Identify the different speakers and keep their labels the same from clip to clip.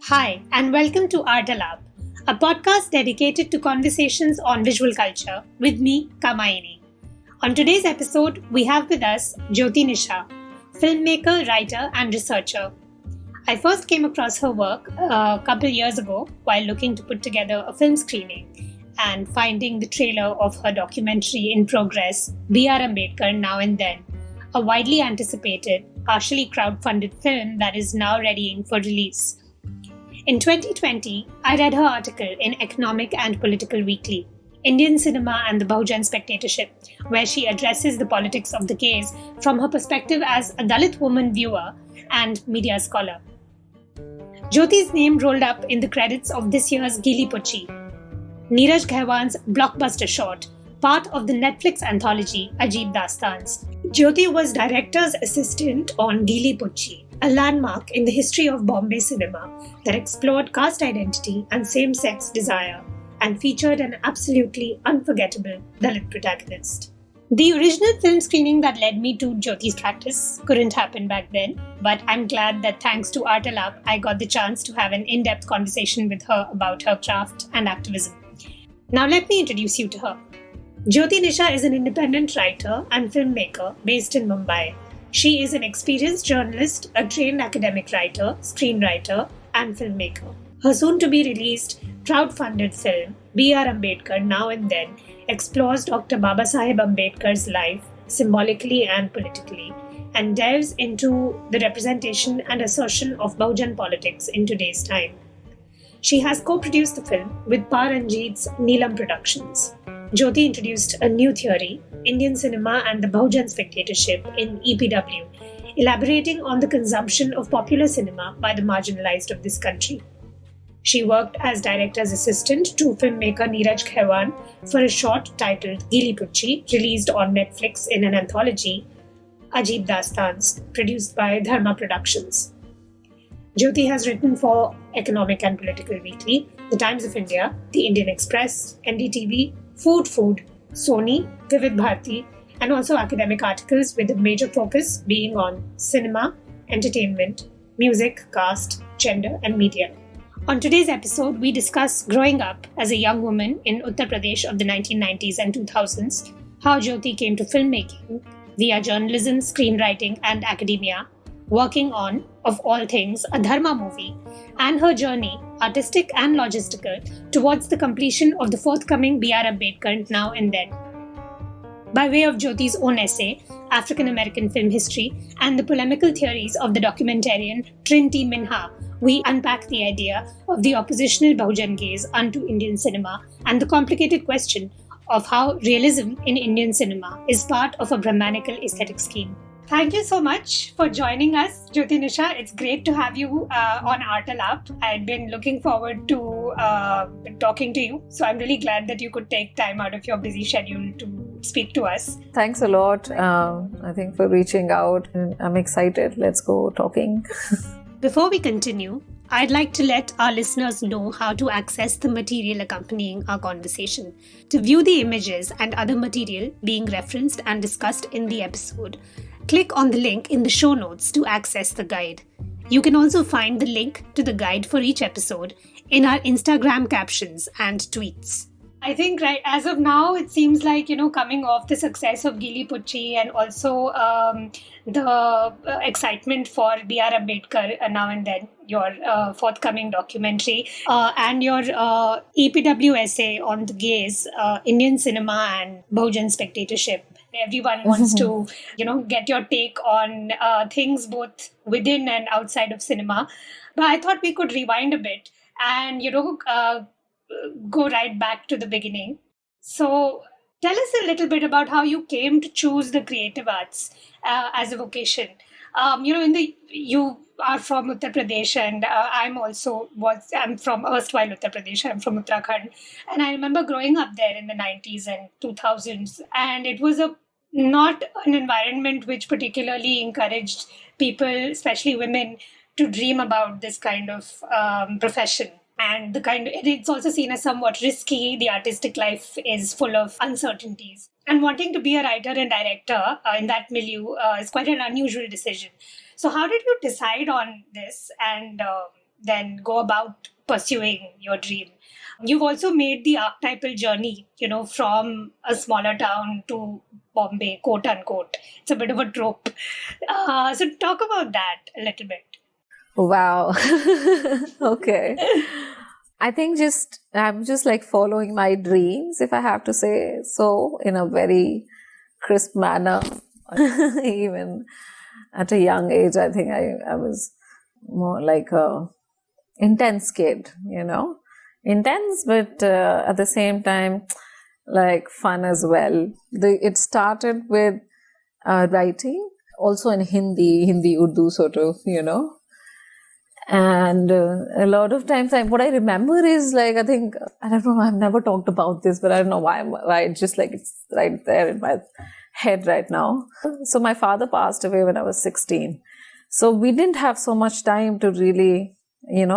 Speaker 1: Hi, and welcome to Art Lab, a podcast dedicated to conversations on visual culture with me, Kamayani. On today's episode, we have with us Jyoti Nisha, filmmaker, writer, and researcher. I first came across her work a couple years ago while looking to put together a film screening and finding the trailer of her documentary in progress, BR Ambedkar Now and Then, a widely anticipated, partially crowdfunded film that is now readying for release. In 2020, I read her article in Economic and Political Weekly, Indian Cinema and the Bahujan Spectatorship, where she addresses the politics of the gaze from her perspective as a Dalit woman viewer and media scholar. Jyoti's name rolled up in the credits of this year's Geeli Pucchi, Neeraj Ghaywan's blockbuster short, part of the Netflix anthology Ajeeb Dastaans. Jyoti was director's assistant on Geeli Pucchi, a landmark in the history of Bombay cinema that explored caste identity and same-sex desire and featured an absolutely unforgettable Dalit protagonist. The original film screening that led me to Jyoti's practice couldn't happen back then, but I'm glad that thanks to Art Lab, I got the chance to have an in-depth conversation with her about her craft and activism. Now let me introduce you to her. Jyoti Nisha is an independent writer and filmmaker based in Mumbai. She is an experienced journalist, a trained academic writer, screenwriter, and filmmaker. Her soon-to-be-released, crowd-funded film, BR Ambedkar Now and Then, explores Dr. Babasaheb Ambedkar's life symbolically and politically, and delves into the representation and assertion of Bahujan politics in today's time. She has co-produced the film with Paranjeet's Neelam Productions. Jyoti introduced a new theory, Indian cinema and the Bahujan Spectatorship in EPW, elaborating on the consumption of popular cinema by the marginalized of this country. She worked as director's assistant to filmmaker Neeraj Ghaywan for a short titled Geeli Pucchi, released on Netflix in an anthology, Ajeeb Dastaans, produced by Dharma Productions. Jyoti has written for Economic and Political Weekly, The Times of India, The Indian Express, NDTV, Food, Sony, Vivid Bharati, and also academic articles with a major focus being on cinema, entertainment, music, caste, gender, and media. On today's episode, we discuss growing up as a young woman in Uttar Pradesh of the 1990s and 2000s, how Jyoti came to filmmaking via journalism, screenwriting, and academia, working on, of all things, a Dharma movie, and her journey, artistic and logistical, towards the completion of the forthcoming BR Ambedkar Now and Then. By way of Jyoti's own essay, African American Film History, and the polemical theories of the documentarian Trinh T. Minh-ha, we unpack the idea of the oppositional Bahujan Gaze unto Indian cinema and the complicated question of how realism in Indian cinema is part of a Brahmanical aesthetic scheme. Thank you so much for joining us, Jyoti Nisha. It's great to have you on Art Lab. I'd been looking forward to talking to you. So I'm really glad that you could take time out of your busy schedule to speak to us.
Speaker 2: Thanks a lot, I think, for reaching out. I'm excited. Let's go talking.
Speaker 1: Before we continue, I'd like to let our listeners know how to access the material accompanying our conversation. To view the images and other material being referenced and discussed in the episode, click on the link in the show notes to access the guide. You can also find the link to the guide for each episode in our Instagram captions and tweets. I think right as of now, it seems like, coming off the success of Geeli Pucchi and also the excitement for BR Ambedkar Now and Then, your forthcoming documentary, and your EPW essay on the gaze, Indian cinema and Bahujan Spectatorship. Everyone wants to, get your take on things both within and outside of cinema. But I thought we could rewind a bit and, go right back to the beginning. So tell us a little bit about how you came to choose the creative arts as a vocation. You are from Uttar Pradesh, and I'm from erstwhile Uttar Pradesh. I'm from Uttarakhand, and I remember growing up there in the 90s and 2000s, and it was not an environment which particularly encouraged people, especially women, to dream about this kind of profession. And it's also seen as somewhat risky. The artistic life is full of uncertainties. And wanting to be a writer and director in that milieu is quite an unusual decision. So how did you decide on this? And then go about pursuing your dream. You've also made the archetypal journey, from a smaller town to Bombay, quote unquote. It's a bit of a trope. So talk about that a little bit.
Speaker 2: Wow. Okay. I think I'm just like following my dreams, if I have to say so, in a very crisp manner. Even at a young age, I think I was more like a intense kid, intense, but at the same time, like fun as well. It started with writing, also in Hindi, Urdu sort of, And a lot of times, what I remember is like, I don't know, I've never talked about this, but I don't know why it's just like, it's right there in my head right now. So my father passed away when I was 16. So we didn't have so much time to really,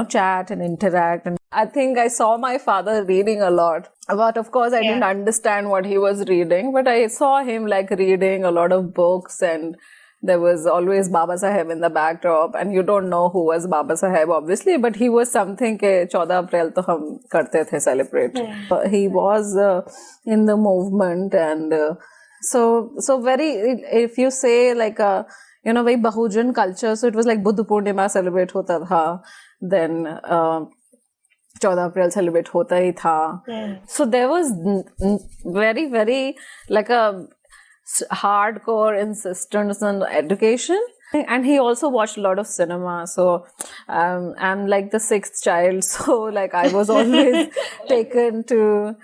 Speaker 2: chat and interact. And I think I saw my father reading a lot. But of course, I didn't understand what he was reading, but I saw him like reading a lot of books, and there was always Baba Saheb in the backdrop, and you don't know who was Baba Saheb, obviously, but he was something ke 14 April to hum karte the celebrate. He was in the movement, and so very, if you say like very Bahujan culture, so it was like Buddha Purnima celebrate hota tha, then 14 April celebrate hota hi tha. So there was very, very like a hardcore insistence on education. And he also watched a lot of cinema. So I'm like the sixth child. So like I was always taken to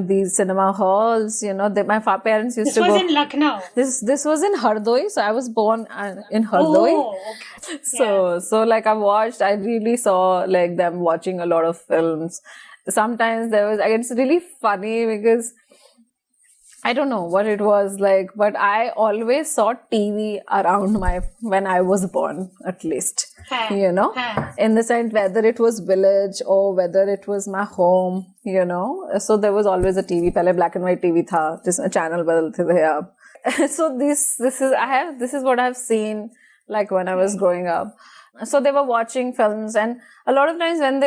Speaker 2: these cinema halls. My parents used to go.
Speaker 1: This was in Lucknow.
Speaker 2: This was in Hardoi. So I was born in Hardoi.
Speaker 1: Oh, okay.
Speaker 2: So like I really saw like them watching a lot of films. Sometimes it's really funny because I don't know what it was like, but I always saw TV around when I was born, at least, in the sense whether it was village or whether it was my home, so there was always a TV. Pehle black and white TV tha, jisme channel badalte the ab. So this is what I've seen like when I was growing up. So they were watching films, and a lot of times when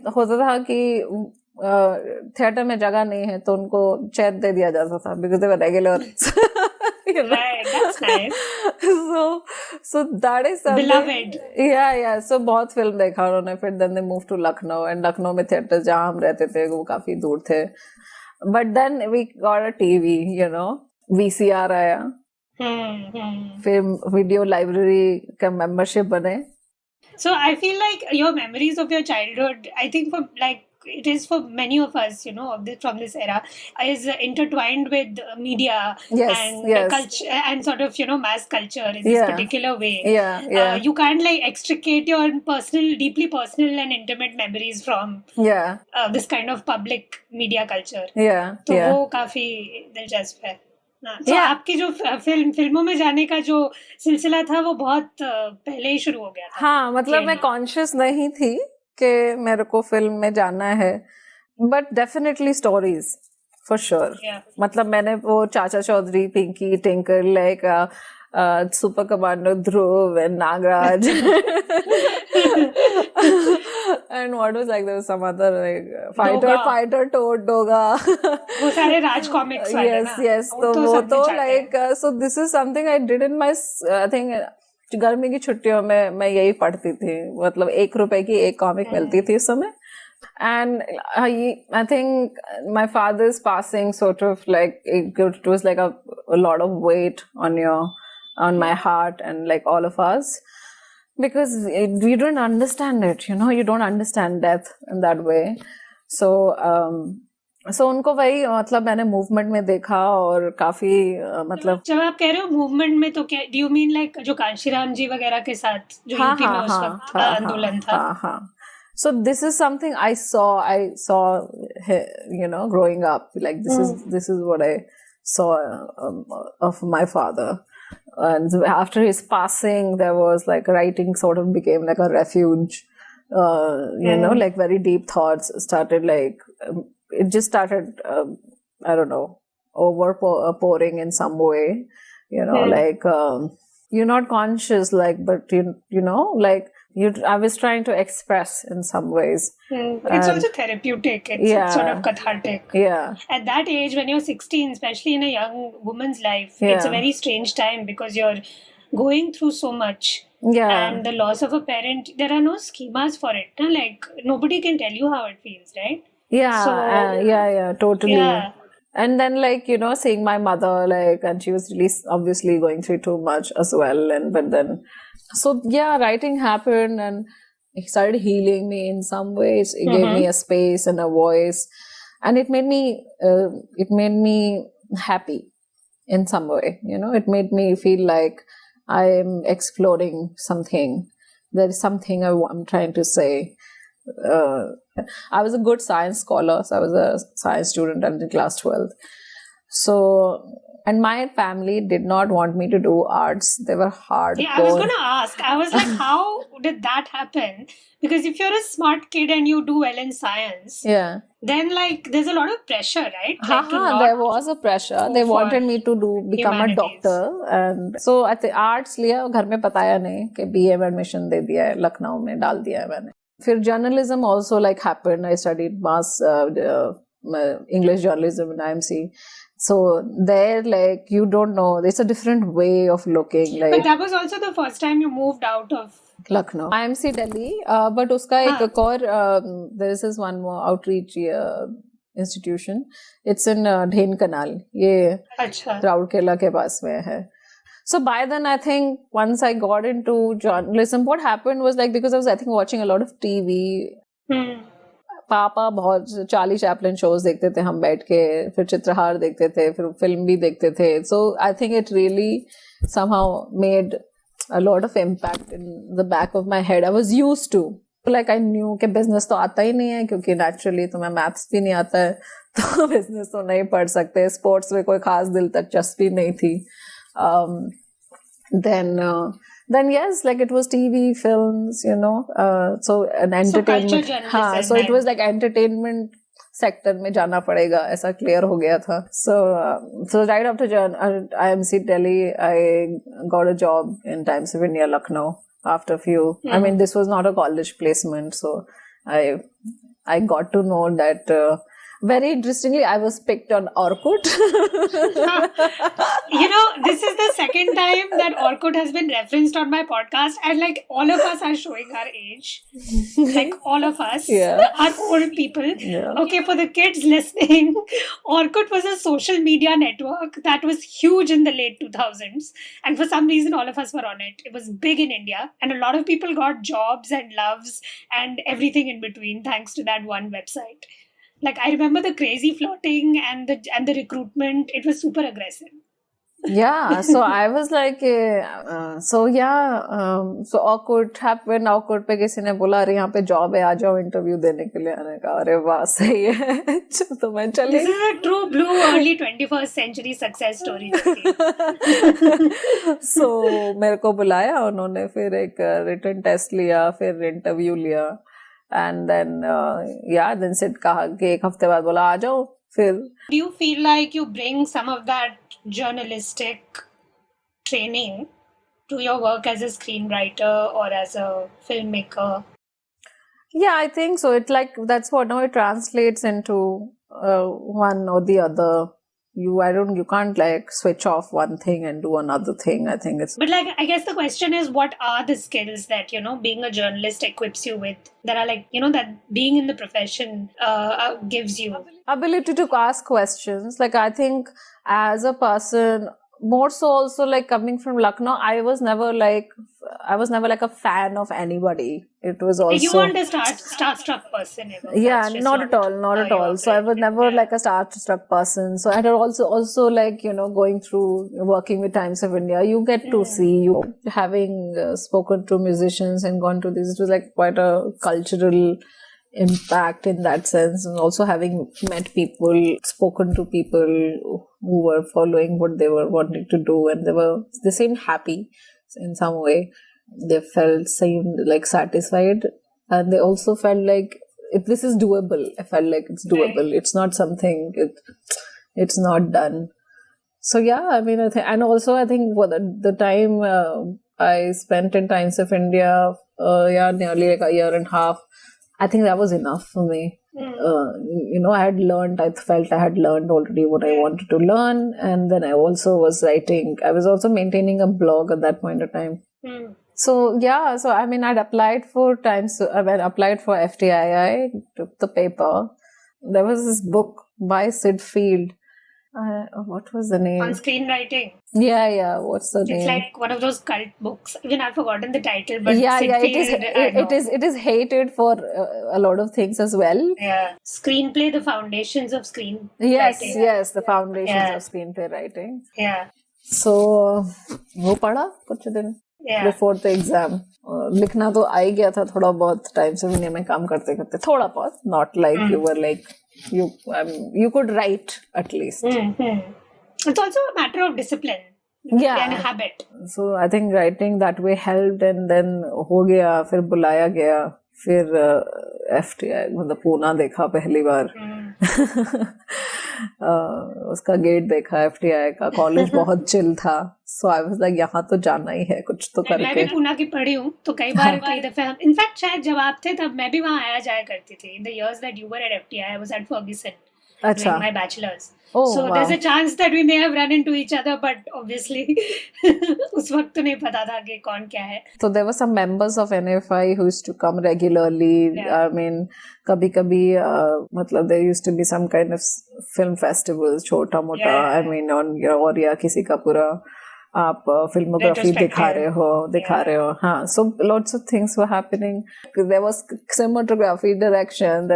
Speaker 2: hota tha ki theatre में जगह नहीं है तो उनको chair दे दिया जाता था because they were regular.
Speaker 1: Right, that's nice.
Speaker 2: So that is something.
Speaker 1: Beloved.
Speaker 2: Yeah. So बहुत फिल्म देखा उन्होंने. फिर then they moved to Lucknow, and Lucknow में थिएटर जहाँ हम रहते थे वो काफी दूर थे. But then we got a TV, VCR आया. फिर वीडियो लाइब्रेरी का मेंबरशिप बने.
Speaker 1: So I feel like your memories of your childhood, I think it is for many of us, from this era, is intertwined with media and culture and sort of, mass culture in this particular way. You can't like extricate your deeply personal and intimate memories from this kind of public media culture. तो वो काफी दिलचस्प है. तो आपके जो फिल्मों में जाने का जो सिलसिला था वो बहुत पहले ही शुरू हो गया था.
Speaker 2: हाँ, मतलब मैं कॉन्शियस नहीं थी कि मेरे को फिल्म में जाना है, but definitely stories for sure. मतलब मैंने वो Chacha Chaudhary, Pinki, Tinkle, like super commando Dhruv and Nagraj and what was like, there was some other like fighter toad doga.
Speaker 1: वो सारे राज कॉमिक्स वाले ना.
Speaker 2: Yes. तो वो तो like so this is something I did in my I think गर्मी की छुट्टियों में मैं यही पढ़ती थी. मतलब 1 रुपए की एक कॉमिक मिलती थी उस समय. And I think my father's passing sort of like it was like a lot of weight on my heart and like all of us, because you don't understand it, you don't understand death in that way. So उनको वही मतलब मैंने movement में देखा और काफी मतलब.
Speaker 1: जब आप कह रहे हो मूवमेंट में तो क्या डू यू मीन लाइक जो कांशीराम जी वगैरह के साथ जो यूपी में उस वक्त आंदोलन था?
Speaker 2: हाँ. So this is something I saw growing up, like this is what I saw of my father. And after his passing, there was like writing sort of became like a refuge. Like very deep thoughts started like it just started I don't know, pouring in some way, like you're not conscious, like, but you know, like I was trying to express in some ways.
Speaker 1: It's also therapeutic. It's sort of cathartic.
Speaker 2: Yeah.
Speaker 1: At that age, when you're 16, especially in a young woman's life, it's a very strange time because you're going through so much.
Speaker 2: Yeah.
Speaker 1: And the loss of a parent, there are no schemas for it. No? Like, nobody can tell you how it feels, right?
Speaker 2: Yeah. So, totally. Yeah. And then, like, you know, seeing my mother, like, and she was really obviously going through too much as well. But then, so yeah, writing happened and it started healing me in some ways. It gave me a space and a voice, and it made me happy in some way. You know, it made me feel like I am exploring something. There is something I'm trying to say. I was a good science scholar, so I was a science student until class 12. So, and my family did not want me to do arts. They were hardcore.
Speaker 1: Yeah, I was going to ask. I was like, how did that happen? Because if you're a smart kid and you do well in science, then like there's a lot of pressure, right? Like,
Speaker 2: there was a pressure. They wanted me to become a doctor, and so I think arts लिया घर में बताया नहीं कि BA में admission दे दिया है लखनऊ में डाल दिया है मैंने. फिर journalism also like happened. I studied mass English journalism in IMC. So there, like, you don't know, it's a different way of looking. Like,
Speaker 1: but that was also the first time you moved out of
Speaker 2: Lucknow. IMC Delhi, but uska ek aur, there is this one more outreach institution. It's in Dhen Canal. Ye Raurkela ke paas mein hai. So by then, I think once I got into journalism, what happened was like, because I was, I think, watching a lot of TV. पापा बहुत Charlie Chaplin shows देखते थे हम बैठ के, फिर चित्रहार देखते थे, फिर फिल्म भी देखते थे. So I think it really somehow made a lot of impact in the back of my head. I was used to, like I knew कि बिजनेस तो आता ही नहीं है, क्योंकि नेचुरली तुम्हें मैथ्स भी नहीं आता है तो बिजनेस तो नहीं पढ़ सकते. स्पोर्ट्स में कोई खास दिलचस्पी नहीं थी. Then yes, like it was TV, films, you know, so an entertainment. So it was like entertainment sector में जाना पड़ेगा, ऐसा clear हो गया था. So right after IMC Delhi, I got a job in Times of India, Lucknow. After a few, I mean, this was not a college placement, so I got to know that. Very interestingly, I was picked on Orkut.
Speaker 1: You know, this is the second time that Orkut has been referenced on my podcast, and like all of us are showing our age. Like all of us are old people. Yeah. Okay, for the kids listening, Orkut was a social media network that was huge in the late 2000s. And for some reason, all of us were on it. It was big in India. And a lot of people got jobs and loves and everything in between thanks to that one website. Like, I remember the crazy flirting and the recruitment. It was super aggressive.
Speaker 2: Yeah, so I was like, so Orkut happened. Orkut पे किसी ने बोला अरे यहाँ पे job है, आ जाओ interview देने के लिए. मैंने कहा अरे वाह सही है, तो मैं चली.
Speaker 1: This is a true blue early 21st century success story.
Speaker 2: So मेरे को बुलाया उन्होंने, फिर एक रिटन टेस्ट लिया, फिर इंटरव्यू लिया. And then then said कहा कि एक हफ्ते बाद बोला आ जाओ फिर.
Speaker 1: Do you feel like you bring some of that journalistic training to your work as a screenwriter or as a filmmaker?
Speaker 2: Yeah, I think so. It like that's what now it translates into one or the other. You can't like switch off one thing and do another thing. I think it's.
Speaker 1: But like, I guess the question is, what are the skills that, you know, being a journalist equips you with? That are like, you know, that being in the profession gives you.
Speaker 2: Ability to ask questions. Like, I think as a person, more so also like coming from Lucknow, I was never like a fan of anybody. It was also.
Speaker 1: You weren't a starstruck person ever.
Speaker 2: Yeah, not at all. So I was never like a starstruck person. So I had also like, you know, going through working with Times of India, you get to see, you having spoken to musicians and gone to this. It was like quite a cultural impact in that sense, and also having met people, spoken to people who were following what they were wanting to do, and they seemed happy in some way. They seemed like satisfied, and they also felt like if this is doable. I felt like it's doable. It's not something it's not done. So yeah, I mean, and also I think the time I spent in Times of India nearly like a year and a half. I think that was enough for me. I had learned, I felt I had learned already what I wanted to learn. And then I also was writing. I was also maintaining a blog at that point of time. So I'd applied for applied for FTII, took the paper. There was this book by Sid Field. What was the name?
Speaker 1: On screenwriting.
Speaker 2: Yeah. What's the name?
Speaker 1: It's like one of those cult books. Even I've forgotten the title, but
Speaker 2: it is hated for a lot of things as well.
Speaker 1: Yeah, screenplay, the foundations of screenwriting.
Speaker 2: Yes, the foundations of screenplay writing.
Speaker 1: Yeah.
Speaker 2: So वो पढ़ा कुछ दिन before the exam. लिखना तो आ ही गया था थोड़ा बहुत टाइम से भी में काम करते करते थोड़ा बहुत, not like you were like you could write at least.
Speaker 1: It's also a matter of discipline. And a habit. So
Speaker 2: I think writing that way helped, and then हो गया, फिर बुलाया गया, फिर FTI मतलब पूना देखा पहली बार. उसका गेट देखा FTI का. कॉलेज बहुत चिल था, so I was like यहाँ तो जाना ही है, कुछ तो करके.
Speaker 1: मैं भी पूना की पढ़ी हूँ, तो कई दफे इनफैक्ट शायद जब आप थे तब मैं भी वहाँ आया जाया करती थी. In the years that you were at FTI, I was at Ferguson doing my bachelor's. There's a chance that we may have run into each other, but obviously उस वक्त तो नहीं पता था कि कौन क्या है.
Speaker 2: So there were some members of NFI who used to come regularly. I mean, कभी मतलब there used to be some kind of film festivals, छोटा मोटा. I mean, और या किसी का पूरा आप filmography दिखा रहे हो. हाँ, so lots of things were happening. There was cinematography, direction.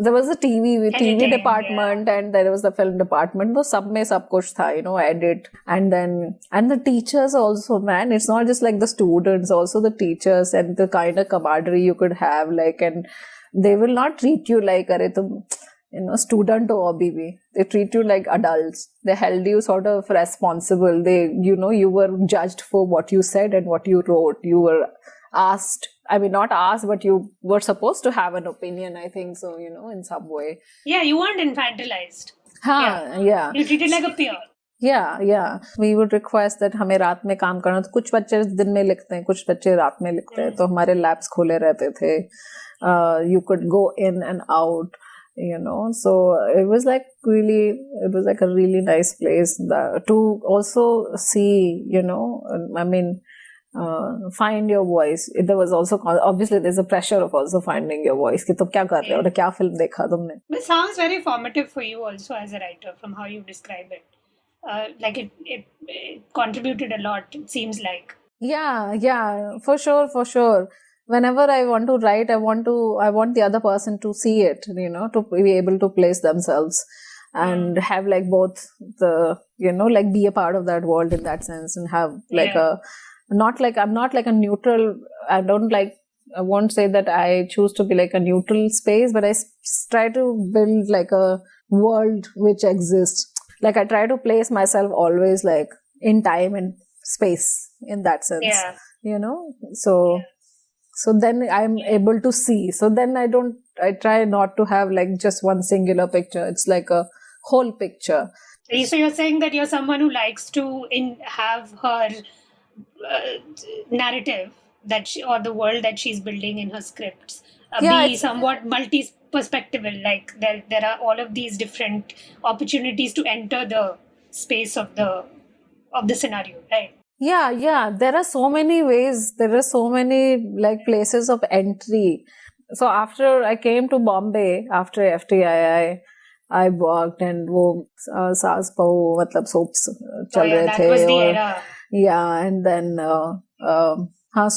Speaker 2: There was a TV department, and there was the film department. तो सब में सब कुछ था, edit, and the teachers also, man. It's not just like the students, also the teachers, and the kind of camaraderie you could have, like, and they will not treat you like अरे तुम student हो अभी भी. They treat you like adults. They held you sort of responsible. You were judged for what you said and what you wrote. You were asked, I mean, not asked, but you were supposed to have an opinion, I think so, in some way.
Speaker 1: Yeah, you weren't infantilized.
Speaker 2: Yeah.
Speaker 1: You treated like a peer.
Speaker 2: Yeah. We would request that हमें रात में काम करना. तो कुछ बच्चे दिन में लिखते हैं, कुछ बच्चे रात में लिखते हैं. तो हमारे labs खोले रहते थे. You could go in and out, So it was like a really nice place to also see, I mean, find your voice. There was also obviously there's a pressure of also finding your voice. कि तुम क्या कर रहे हो और क्या film देखा तुमने?
Speaker 1: It sounds very formative for you also as a writer, from how you describe it. Like it contributed a lot. It seems like.
Speaker 2: Yeah, for sure. Whenever I want to write, I want the other person to see it, to be able to place themselves and have like both the, like be a part of that world in that sense, and have like I'm not like a neutral. I won't say that I choose to be like a neutral space, but I try to build like a world which exists. Like I try to place myself always like in time and space in that sense, So then I'm able to see. So then I try not to have like just one singular picture. It's like a whole picture.
Speaker 1: So you're saying that you're someone who likes to have her narrative or the world that she's building in her scripts be somewhat multi-perspectival. Like there are all of these different opportunities to enter the space of the scenario, right?
Speaker 2: Yeah. There are so many ways. There are so many like places of entry. So after I came to Bombay, after FTII, I worked and वो सास बहू मतलब soaps चल रहे थे.
Speaker 1: That was the era.
Speaker 2: Yeah, and then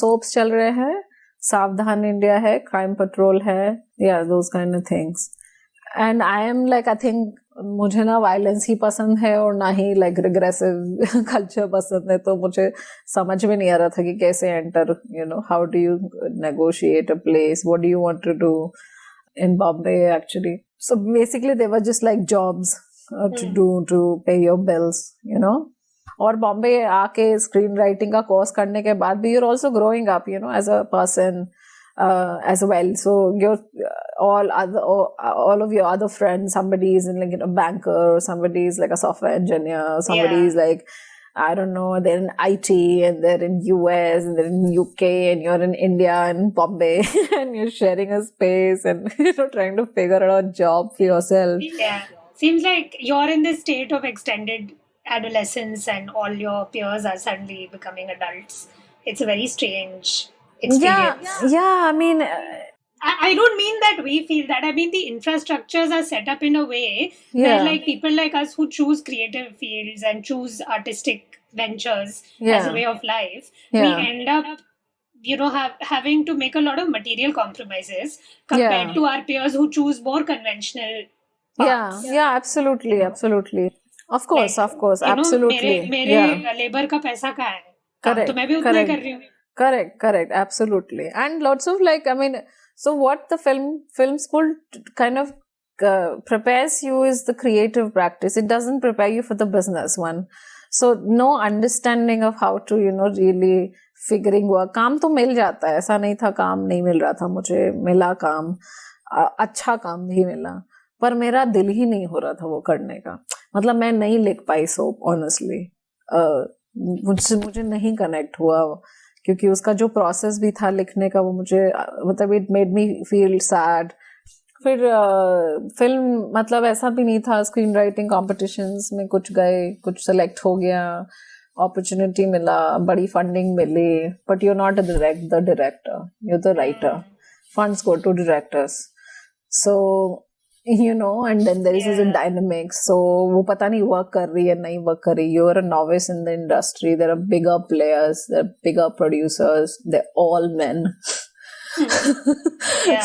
Speaker 2: soaps चल रहे हैं. सावधान इंडिया है, क्राइम पेट्रोल है. Yeah, those kind of things. And I am like, I think मुझे ना वायलेंस ही पसंद है और ना ही लाइक रिग्रेसिव कल्चर पसंद है. तो मुझे समझ में नहीं आ रहा था कि कैसे enter, how do you negotiate a place, what do you want to do in Bombay actually. So basically they were just like jobs to do to pay your bills, और बॉम्बे आके स्क्रीन राइटिंग का कोर्स करने के बाद भी you're also growing up, as a person as well. So your all of your other friends, somebody is in like a banker, or somebody is like a software engineer, or somebody is like I don't know, they're in IT and they're in US and they're in UK and you're in India and Bombay and you're sharing a space and trying to figure out a job for yourself.
Speaker 1: Yeah. Seems like you're in this state of extended adolescence and all your peers are suddenly becoming adults. It's a very strange experience.
Speaker 2: Yeah, I mean,
Speaker 1: I don't mean that we feel that. I mean, the infrastructures are set up in a way where, like, people like us who choose creative fields and choose artistic ventures as a way of life, we end up, having to make a lot of material compromises compared to our peers who choose more conventional paths.
Speaker 2: Yeah, absolutely. Of course, absolutely.
Speaker 1: मेरे labour का पैसा कहाँ है? काम तो मैं भी उतना ही कर रही हूँ.
Speaker 2: Correct, absolutely. And lots of so what the film school kind of prepares you is the creative practice. It doesn't prepare you for the business one. So no understanding of how to, really figuring work. काम तो मिल जाता है, ऐसा नहीं था काम नहीं मिल रहा था मुझे, मिला काम, अच्छा काम भी मिला, पर मेरा दिल ही नहीं हो रहा था वो करने का. मतलब मैं नहीं लिख पाई सोप, ऑनेस्टली मुझे नहीं कनेक्ट हुआ, क्योंकि उसका जो प्रोसेस भी था लिखने का वो मुझे it made me feel sad. फिर फिल्म ऐसा भी नहीं था, स्क्रीन राइटिंग कॉम्पिटिशन्स में कुछ गए, कुछ सेलेक्ट हो गया, अपॉर्चुनिटी मिला, बड़ी फंडिंग मिली, but you not the director, you the writer. Funds go to directors, so and then there is a dynamic. So वो पता नहीं work कर रही है नहीं work कर रही. You're a novice in the industry. There are bigger players, there are bigger producers. They're all men.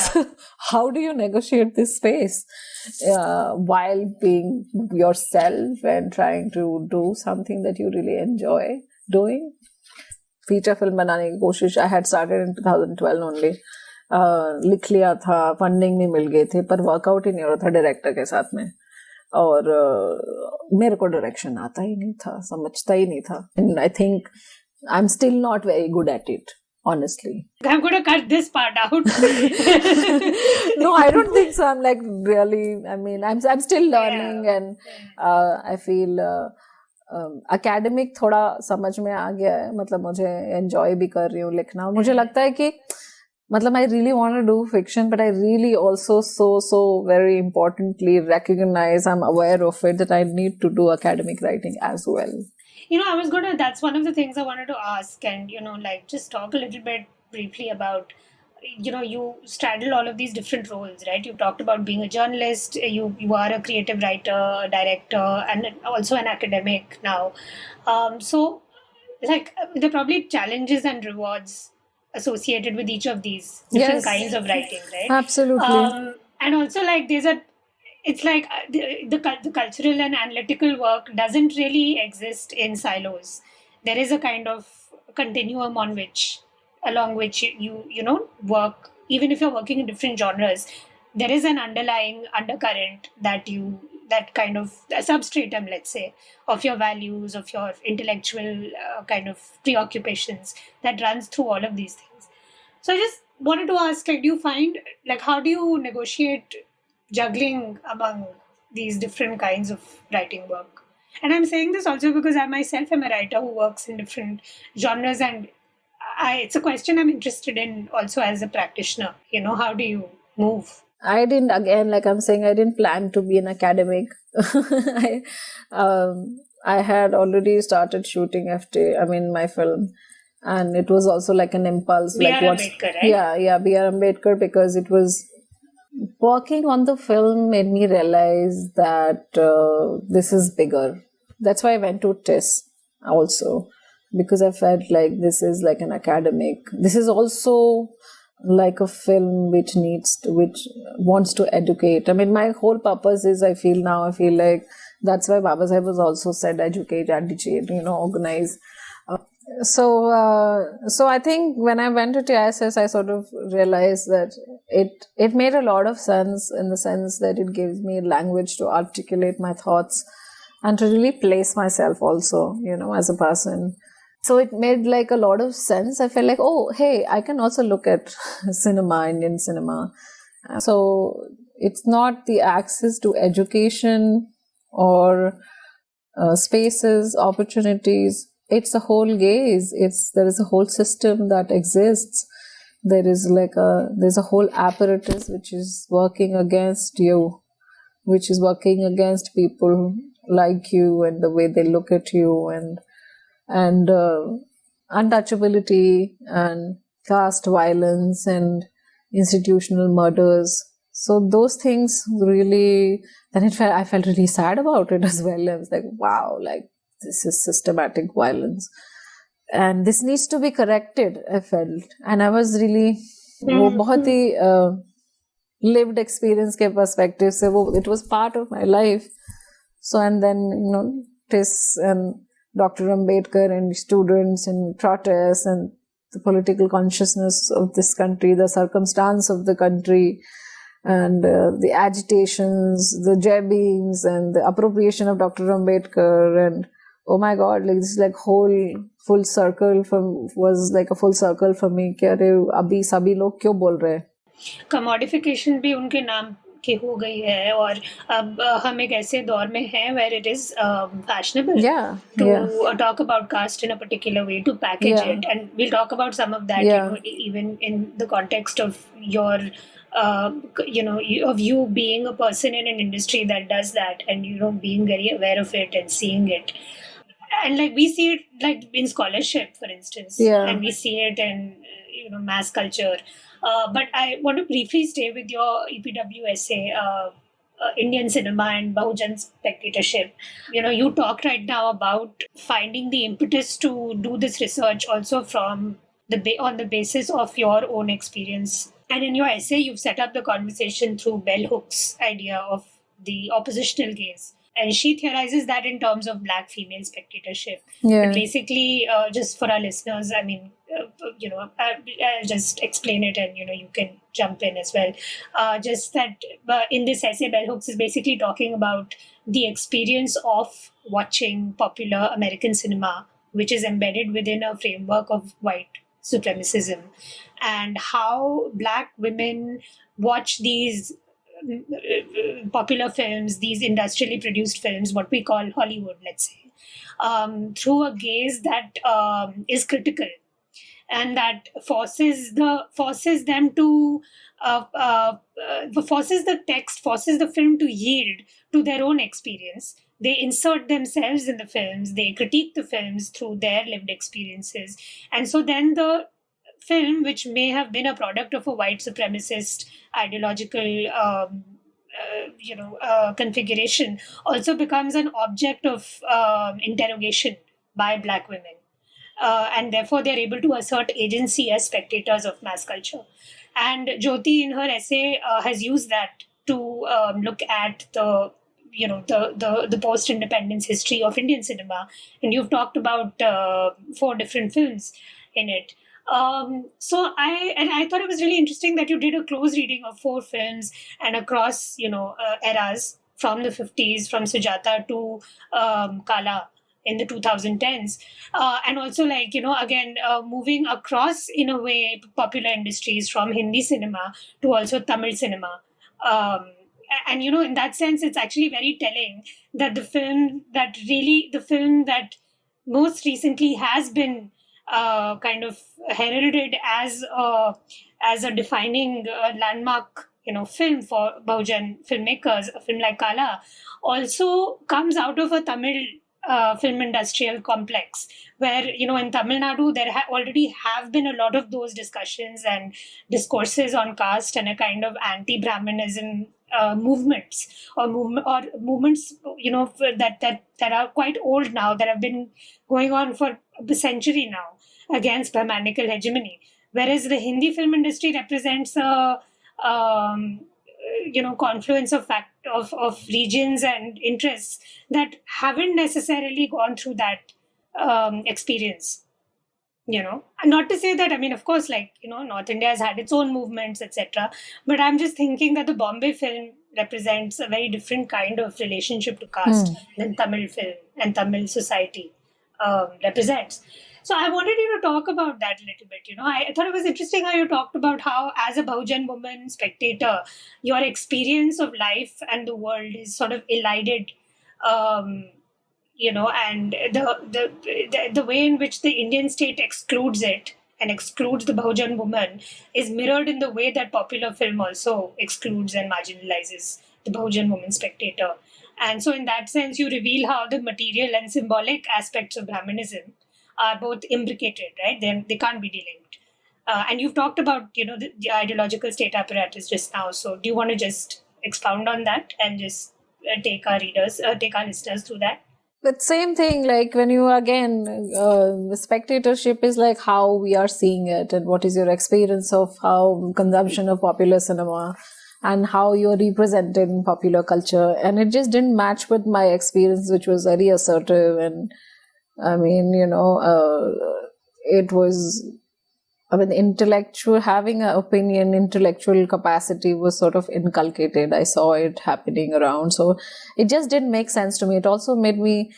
Speaker 2: So how do you negotiate this space while being yourself and trying to do something that you really enjoy doing? Feature film बनाने की कोशिश I had started in 2012 only. लिख लिया था, funding भी मिल गए थे, पर वर्कआउट ही नहीं हो रहा था डायरेक्टर के साथ में. और मेरे को डायरेक्शन आता ही नहीं था, समझता ही नहीं था. And I think I am still not very good at it, honestly.
Speaker 1: I'm going to cut this part out.
Speaker 2: No, I don't think so. I'm really, I mean, I'm still learning and I feel academic थोड़ा समझ में आ गया है. मतलब मुझे enjoy भी कर रही हूँ लिखना. मुझे लगता है कि I really want to do fiction, but I really also so very importantly recognize, I'm aware of it, that I need to do academic writing as well.
Speaker 1: That's one of the things I wanted to ask, and, just talk a little bit briefly about, you straddle all of these different roles, right? You talked about being a journalist, you are a creative writer, a director, and also an academic now. So, there are probably challenges and rewards associated with each of these different kinds of writing, right?
Speaker 2: Absolutely.
Speaker 1: And also, it's like the cultural and analytical work doesn't really exist in silos. There is a kind of continuum along which you work. Even if you're working in different genres, there is an underlying undercurrent that kind of a substratum, let's say, of your values, of your intellectual kind of preoccupations that runs through all of these things. So I just wanted to ask, do you find, how do you negotiate juggling among these different kinds of writing work? And I'm saying this also because I myself am a writer who works in different genres, and it's a question I'm interested in also as a practitioner. How do you move?
Speaker 2: I didn't, again, I'm saying, I didn't plan to be an academic. I had already started shooting my film, and it was also an impulse.
Speaker 1: BR Ambedkar, right?
Speaker 2: Yeah, BR Ambedkar, because it was working on the film made me realize that this is bigger. That's why I went to TIS also, because I felt this is an academic. This is also a film which wants to educate. My whole purpose is, I feel that's why Baba Saheb was also said educate, organize. So I think when I went to TISS, I sort of realized that it made a lot of sense, in the sense that it gives me language to articulate my thoughts and to really place myself also, as a person. So it made a lot of sense. I felt oh, hey, I can also look at cinema, Indian cinema. So it's not the access to education or spaces, opportunities. It's a whole gaze. There is a whole system that exists. There's a whole apparatus which is working against you, which is working against people like you and the way they look at you, and untouchability and caste violence and institutional murders. So those things really, I felt really sad about it as well. I was like, wow, like this is systematic violence. And this needs to be corrected, I felt. And I was really, वो बहुत ही lived experience के perspective से it was part of my life. So, and then, Tis and Dr. Ambedkar and students and protests and the political consciousness of this country, the circumstance of the country, and the agitations, the jabbings, and the appropriation of Dr. Ambedkar, and oh my God, like this is like full circle was like a full circle for me. कि अरे अभी सभी लोग क्यों बोल रहे हैं?
Speaker 1: Commodification भी उनके नाम की हो गई है और अब हम एक ऐसे दौर में हैं where it is fashionable to talk about caste in a particular way, to package it, and we'll talk about some of that even in the context of your of you being a person in an industry that does that, and being very aware of it and seeing it. And like we see it like in scholarship, for instance, and we see it in mass culture. But I want to briefly stay with your EPW essay, Indian cinema and Bahujan Spectatorship. You talked right now about finding the impetus to do this research also from on the basis of your own experience. And in your essay, you've set up the conversation through Bell Hook's idea of the oppositional gaze. And she theorizes that in terms of Black female spectatorship. But basically, just for our listeners, I mean, I'll just explain it and, you can jump in as well. Just that in this essay, Bell Hooks is basically talking about the experience of watching popular American cinema, which is embedded within a framework of white supremacism, and how Black women watch these popular films, these industrially produced films, what we call Hollywood, let's say, through a gaze that is critical and that forces them to forces the text, forces the film to yield to their own experience. They insert themselves in the films, they critique the films through their lived experiences, and so then the film, which may have been a product of a white supremacist ideological configuration, also becomes an object of interrogation by Black women. And therefore they're able to assert agency as spectators of mass culture. And Jyoti, in her essay, has used that to look at the post-independence history of Indian cinema. And you've talked about 4 different films in it. So I thought it was really interesting that you did a close reading of 4 films and across, eras from the 50s, from Sujata to Kala in the 2010s. And also again, moving across in a way popular industries from Hindi cinema to also Tamil cinema. And in that sense, it's actually very telling that the film that most recently has been kind of heralded as a defining landmark, film for Bahujan filmmakers, a film like Kala, also comes out of a Tamil film industrial complex, where in Tamil Nadu there already have been a lot of those discussions and discourses on caste and a kind of anti-Brahmanism movements or movements that are quite old now, that have been going on for a century now against Brahmanical hegemony, whereas the Hindi film industry represents a confluence of regions and interests that haven't necessarily gone through that experience. And not to say that, of course, North India has had its own movements, etc. But I'm just thinking that the Bombay film represents a very different kind of relationship to caste than Tamil film and Tamil society represents. So I wanted you to talk about that a little bit. I thought it was interesting how you talked about how, as a Bahujan woman spectator, your experience of life and the world is sort of elided and the way in which the Indian state excludes it and excludes the Bahujan woman is mirrored in the way that popular film also excludes and marginalizes the Bahujan woman spectator. And so in that sense, you reveal how the material and symbolic aspects of Brahmanism are both imbricated, right? They can't be delinked. And you've talked about, the ideological state apparatus just now. So do you want to just expound on that and just take our listeners through that?
Speaker 2: But same thing, like when you again, the spectatorship is like how we are seeing it and what is your experience of how consumption of popular cinema and how you're represented in popular culture. And it just didn't match with my experience, which was very assertive. And I mean, it was, intellectual, having an opinion, intellectual capacity was sort of inculcated. I saw it happening around. So it just didn't make sense to me. It also made me,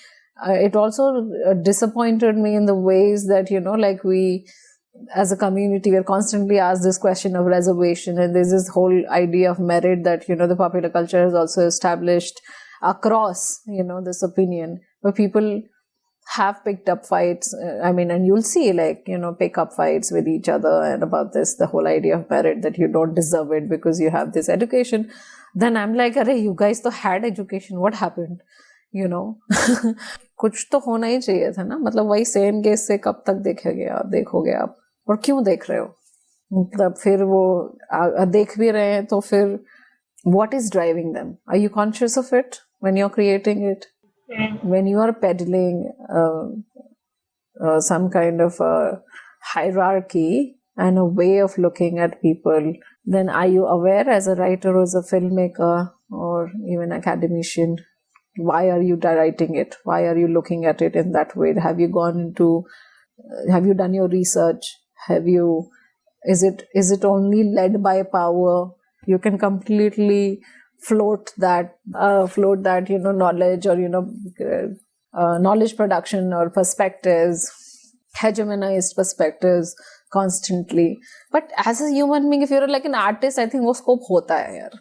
Speaker 2: disappointed me in the ways that, like we, as a community, we're constantly asked this question of reservation. And there's this whole idea of merit that, the popular culture has also established across, this opinion where people have picked up fights. And you'll see pick up fights with each other and about this, the whole idea of merit, that you don't deserve it because you have this education. Then I'm like, arey, you guys to had education. What happened? कुछ तो होना ही चाहिए था ना. मतलब वही same case से कब तक देखोगे आप और क्यों देख रहे हो? मतलब फिर वो देख भी रहे हैं तो फिर what is driving them? Are you conscious of it when you're creating it? When you are peddling some kind of a hierarchy and a way of looking at people, then are you aware as a writer or as a filmmaker or even academician, why are you writing it? Why are you looking at it in that way? Have you done your research? Is it only led by power? You can completely float that knowledge or knowledge production or perspectives, hegemonized perspectives constantly. But as a human being, if you're like an artist, I think वो scope होता है यार,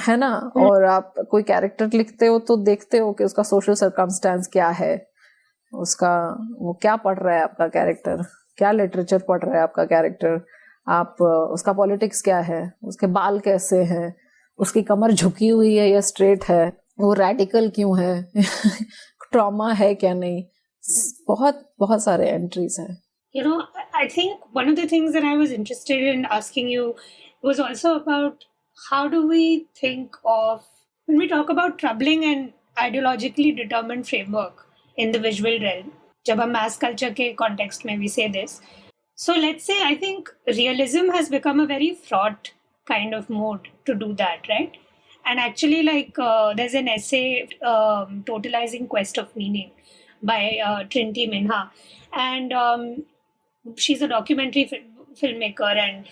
Speaker 2: है ना? और आप कोई character लिखते हो तो देखते हो कि उसका सोशल सर्कमस्टेंस क्या है, उसका वो क्या पढ़ रहा है आपका कैरेक्टर, क्या लिटरेचर पढ़ रहा है आपका कैरेक्टर, आप उसका पॉलिटिक्स क्या है, उसके बाल कैसे हैं, उसकी कमर झुकी हुई है या स्ट्रेट है, वो रेडिकल क्यों है, ट्रॉमा है क्या नहीं, बहुत सारे एंट्रीज हैं.
Speaker 1: I think one of the things that I was interested in asking you was also about how do we think of, when we talk about troubling and ideologically determined framework in the visual realm, जब हम mass culture के context में we say this. So let's say I think realism has become a very fraught kind of mode to do that, right? And actually there's an essay, Totalizing Quest of Meaning by Trinh T, Minh-ha. And she's a documentary filmmaker and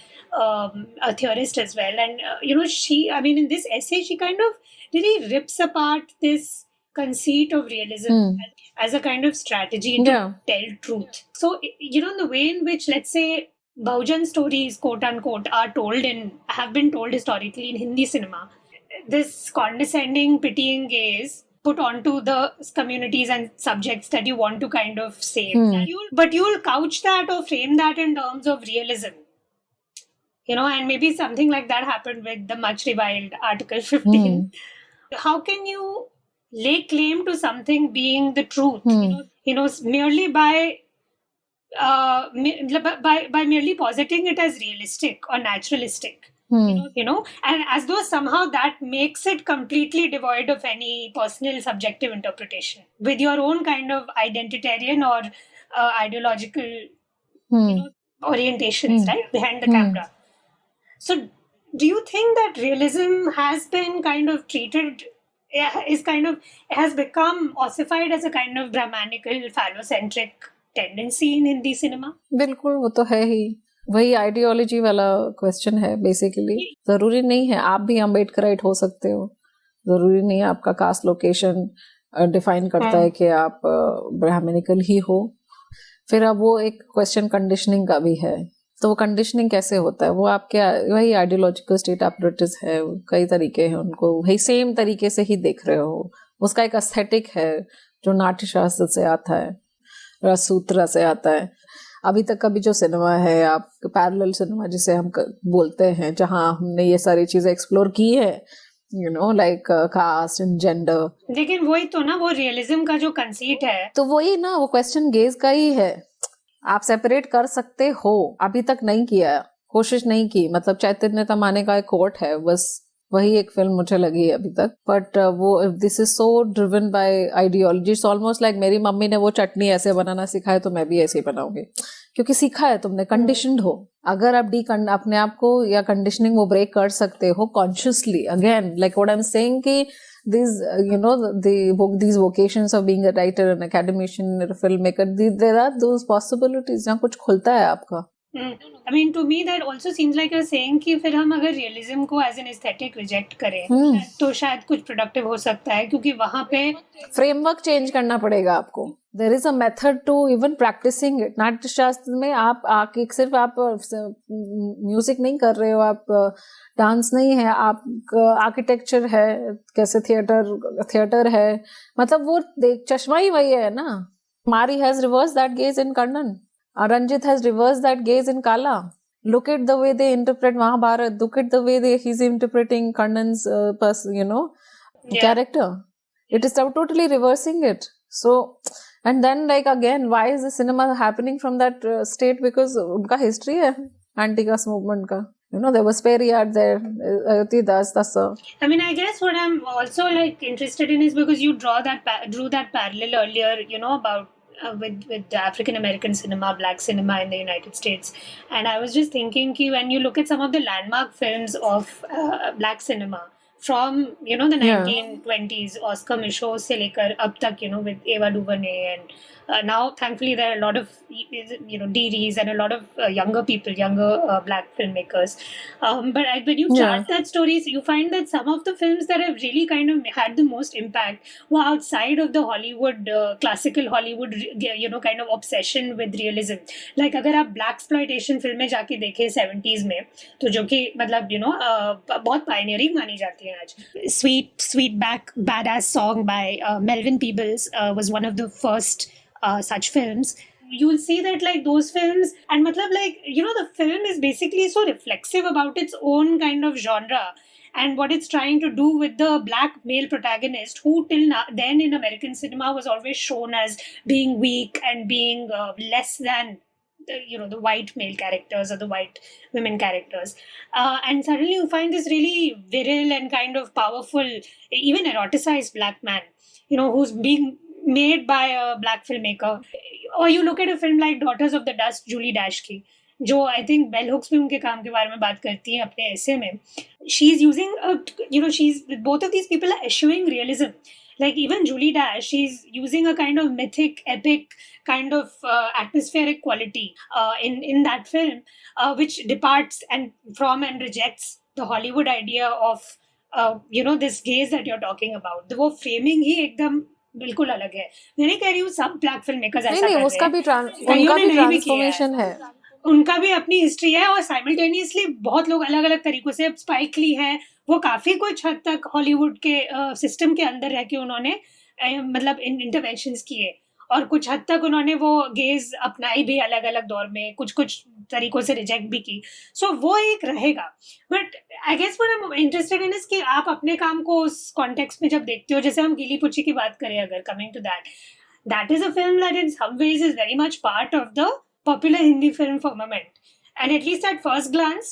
Speaker 1: a theorist as well. And, in this essay, she kind of really rips apart this conceit of realism as a kind of strategy to tell truth. So, the way in which, let's say, Bahujan stories, quote unquote, have been told historically in Hindi cinema, this condescending, pitying gaze put onto the communities and subjects that you want to kind of save. But you'll couch that or frame that in terms of realism. And maybe something like that happened with the much reviled Article 15. How can you lay claim to something being the truth? Merely by merely positing it as realistic or naturalistic. And as though somehow that makes it completely devoid of any personal subjective interpretation with your own kind of identitarian or ideological orientations, right, behind the camera. So do you think that realism has been kind of treated, has become ossified as a kind of Brahmanical, phallocentric tendency in Hindi cinema?
Speaker 2: बिल्कुल, वो तो है ही. वही ideology वाला question है basically. जरूरी नहीं है आप भी अम्बेडकराइट हो सकते हो, जरूरी नहीं है आपका कास्ट लोकेशन डिफाइन करता है कि आप ब्राह्मणिकल ही हो. फिर अब वो एक क्वेश्चन कंडीशनिंग का भी है. तो वो कंडीशनिंग कैसे होता है, वो आपके वही आइडियोलॉजिकल स्टेट एपरेटस है, कई तरीके हैं, उनको वही सेम तरीके से ही देख रहे हो. उसका एक एस्थेटिक है, जो नाट्य शास्त्र से आता है, रसूत्र से आता है। अभी तक का भी जो सिनेमा है, आप पैरेलल सिनेमा जिसे हम बोलते हैं, जहाँ हमने ये सारी चीजें एक्सप्लोर की है, you know, like caste and gender.
Speaker 1: लेकिन वही तो ना, वो रियलिज्म का जो कंसीट है,
Speaker 2: तो वही ना, वो क्वेश्चन गेज का ही है। आप सेपरेट कर सकते हो, अभी तक नहीं किया, कोशिश नहीं की। मतलब चैतन्य तमाने का एक कोट है, बस वही एक फिल्म मुझे लगी है अभी तक। बट वो this is so driven by ideology. It's almost like मेरी मम्मी ने वो चटनी ऐसे बनाना सिखाया तो मैं भी ऐसे ही बनाऊंगी, क्योंकि सीखा है तुमने, कंडीशनड हो। अगर आप अपने आप को या कंडीशनिंग वो ब्रेक कर सकते हो consciously, again like what I am saying कि these these vocations of being a writer, an academician, a filmmaker, there are those possibilities जहाँ कुछ खुलता है आपका।
Speaker 1: I mean, to me that also seems like you're saying कि फिर हम अगर रियलिज्म को एज एन एस्थेटिक रिजेक्ट करें तो शायद कुछ प्रोडक्टिव हो सकता है, क्योंकि वहां पे
Speaker 2: फ्रेमवर्क चेंज करना पड़ेगा आपको। There is a method to even practicing it. Natya Shastra में आप आके सिर्फ आप म्यूजिक नहीं कर रहे हो, आप डांस नहीं है, आप आर्किटेक्चर है, कैसे थिएटर है, मतलब वो चश्मा ही वही है ना। मारी has reverse that gauge in Karnan, Ranjit has reversed that gaze in Kala. Look at the way they interpret Mahabharata. Look at the way he's interpreting Karnan's character. It is totally reversing it. So, and then like again, why is the cinema happening from that state? Because unka history hai, anti-caste movement ka. You know, there was Periyar there, Jyoti Nisha.
Speaker 1: I mean, I guess what I'm also like interested in is because you drew that parallel earlier, you know, about with African American cinema, black cinema in the United States. And I was just thinking कि when you look at some of the landmark films of black cinema from, you know, the 1920s, Oscar Micheaux से लेकर अब तक, you know, with Ava DuVernay, and now thankfully there are a lot of, you know, DDs and a lot of younger black filmmakers. But when you chart that stories, you find that some of the films that have really kind of had the most impact were outside of the Hollywood, classical Hollywood, you know, kind of obsession with realism. Like अगर आप black exploitation फिल्में जाके देखें 70s में, तो जो कि मतलब, you know, बहुत pioneering मानी जाती है आज. Sweetback Badass Song by Melvin Peebles was one of the first such films. You'll see that like those films, and matlab like, you know, the film is basically so reflexive about its own kind of genre and what it's trying to do with the black male protagonist, who till then in American cinema was always shown as being weak and being less than the white male characters or the white women characters. And suddenly you find this really virile and kind of powerful, even eroticized black man, you know, who's being made by a black filmmaker. Or you look at a film like Daughters of the Dust, Julie Dash की, जो I think Bell Hooks भी उनके काम के बारे में बात करती है अपने ऐसे में. She's using, both of these people are eschewing realism. Like even Julie Dash, she's using a kind of mythic, epic kind of atmospheric quality in that film, which departs from and rejects the Hollywood idea of, this gaze that you're talking about. वो framing ही एकदम बिल्कुल अलग है. मैं नहीं कह रही हूँ सब ब्लैक फिल्म मेकर्स ऐसा कर रहे हैं.
Speaker 2: उसका भी ट्रांसफॉर्मेशन है,
Speaker 1: उनका भी अपनी हिस्ट्री है, और साइमल्टेनियसली बहुत लोग अलग अलग तरीकों से. स्पाइक ली है, वो काफी कुछ हद तक हॉलीवुड के सिस्टम के अंदर रह के उन्होंने मतलब इंटरवेंशंस किए, और कुछ हद तक उन्होंने वो गेज अपनाई भी अलग अलग दौर में, कुछ तरीकों से रिजेक्ट भी की. सो वो एक रहेगा. But I guess what I am interested in is कि आप अपने काम को उस कॉन्टेक्स्ट में जब देखते हो, जैसे हम गीली पुच्ची की बात करें, अगर coming to that is a film that in some ways is very much part of the popular Hindi film firmament, and at least at first glance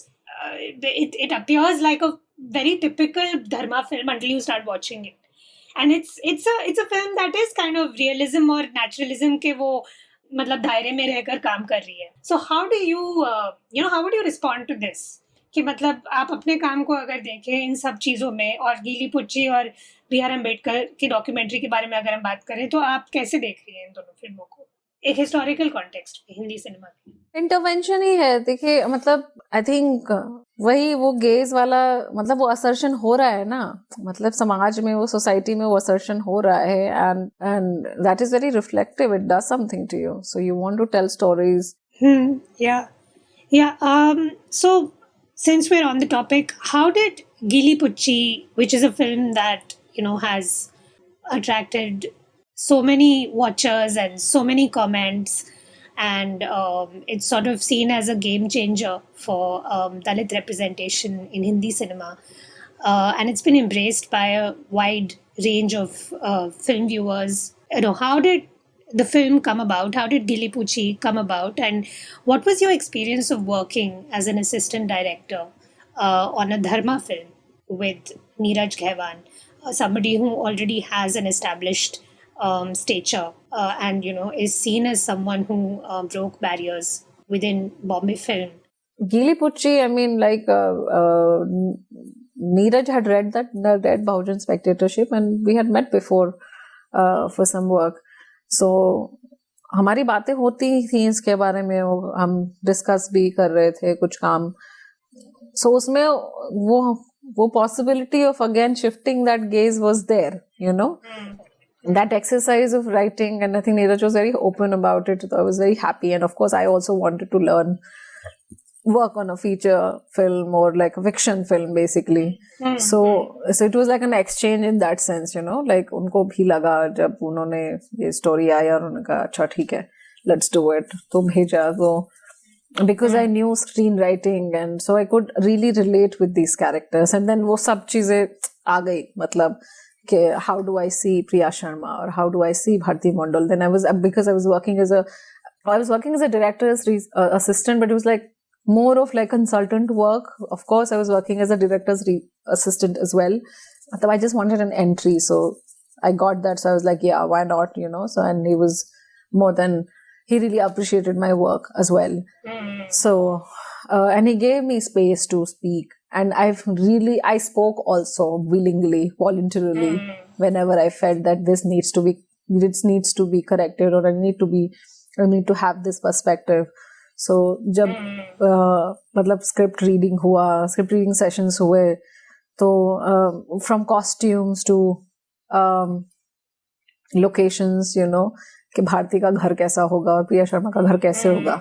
Speaker 1: it appears like a very typical Dharma film until you start watching it, and it's a film that is kind of realism or naturalism के वो मतलब दायरे में रहकर काम कर रही है. So how do you how would you respond to this कि मतलब आप अपने काम को अगर देखें इन सब चीजों में, और गीली पुच्ची और BR अम्बेडकर की डॉक्यूमेंट्री के बारे में अगर हम बात करें, तो आप कैसे देख रही हैं इन दोनों फिल्मों को एक हिस्टोरिकल कॉन्टेक्स्ट में हिंदी सिनेमा की?
Speaker 2: इंटरवेंशन ही है. देखिए, मतलब आई थिंक वही वो गेज वाला, मतलब वो असर्शन हो रहा है ना, मतलब समाज में, वो सोसाइटी में वो असर्शन हो रहा है, and that is very reflective. It does something to you, so you want to tell stories.
Speaker 1: So since we're on the topic, how did Geeli Pucchi, which is a film that has attracted so many watchers and so many comments, and it's sort of seen as a game changer for Dalit representation in Hindi cinema. And it's been embraced by a wide range of film viewers. How did the film come about? How did Geeli Pucchi come about? And what was your experience of working as an assistant director on a Dharma film with Neeraj Ghaywan, somebody who already has an established stature and is seen as someone who broke barriers within Bombay film?
Speaker 2: Geeli Pucchi, I mean, like Neeraj had read Bahujan Spectatorship, and we had met before for some work. So हमारी बातें होती थी इसके बारे में, हम discuss भी कर रहे थे कुछ काम. So उसमें वो possibility of again shifting that gaze was there, that exercise of writing, and I think Neeraj was very open about it. So I was very happy, and of course I also wanted to work on a feature film or like a fiction film basically. So it was like an exchange in that sense, like उनको भी लगा जब उन्होंने ये story आया और उन्होंने कहा अच्छा ठीक है, let's do it, तो भेजा. तो because I knew screenwriting, and so I could really relate with these characters, and then वो सब चीजें आ गई, मतलब कि how do I see Priya Sharma or how do I see Bharti Mondal. Then because I was working as a director's assistant, but it was like more of like consultant work. Of course, I was working as a director's assistant as well. So I just wanted an entry, so I got that. So I was like, yeah, why not? So, and he really appreciated my work as well. So, and he gave me space to speak, and I spoke also willingly, voluntarily, whenever I felt that this needs to be corrected, or I need to have this perspective. So जब मतलब script reading sessions हुए, तो from costumes to locations, कि भारती का घर कैसा होगा और प्रिया शर्मा का घर कैसे होगा,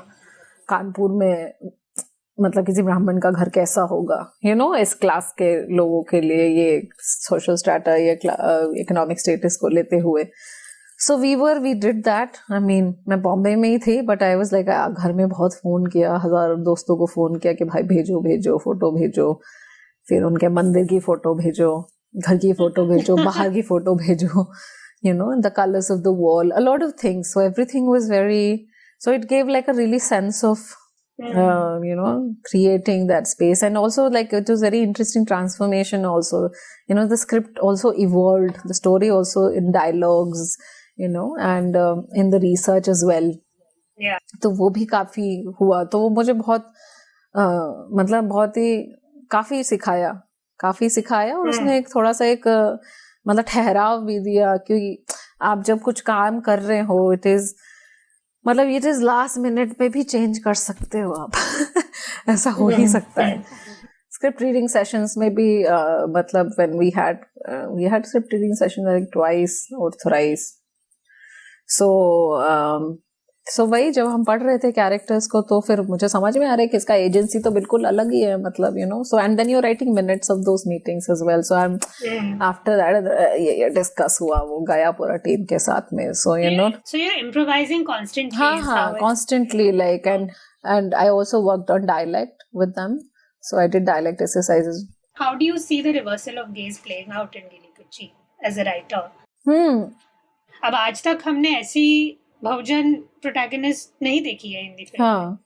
Speaker 2: कानपुर में मतलब किसी ब्राह्मण का घर कैसा होगा, इस क्लास के लोगों के लिए, ये सोशल स्ट्रेटा, ये इकोनॉमिक स्टेटस को लेते हुए. So we did that. I mean, मैं बॉम्बे में ही थी, but I was like, घर में बहुत फोन किया, हजारों दोस्तों को फोन किया कि भाई भेजो फोटो भेजो, फिर उनके मंदिर की फोटो भेजो, घर की फोटो भेजो, बाहर की फोटो भेजो, the colors of the wall, a lot of things. So everything was so it gave like a really sense of, creating that space. And also like it was very interesting transformation also. The script also evolved, the story also in dialogues, and in the research as well.
Speaker 1: Yeah.
Speaker 2: तो वो भी काफी हुआ, तो वो मुझे बहुत मतलब बहुत ही काफी सिखाया और उसने एक थोड़ा सा एक मतलब ठहराव भी दिया, क्योंकि आप जब कुछ काम कर रहे हो, इट इज लास्ट मिनट पे भी चेंज कर सकते हो आप. ऐसा हो ही सकता है. Script reading sessions maybe मतलब when we had script reading sessions like twice or thrice. So वही जब हम पढ़ रहे थे कैरेक्टर्स को, तो फिर मुझे समझ में आ रहा है कि इसका एजेंसी तो बिल्कुल अलग ही है, मतलब so and then you're writing minutes of those meetings as well. So I'm after that ये डिस्कस हुआ, वो गया पूरा टीम के साथ में. So
Speaker 1: so you're improvising constantly.
Speaker 2: हाँ, constantly, like, and I also worked on dialect with them. So I did dialect exercises.
Speaker 1: How do you see the reversal of gaze playing out in Geeli Pucchi as a writer? अब आज तक हमने ऐसी बहुजन protagonist नहीं देखी है Hindi film.
Speaker 2: हाँ.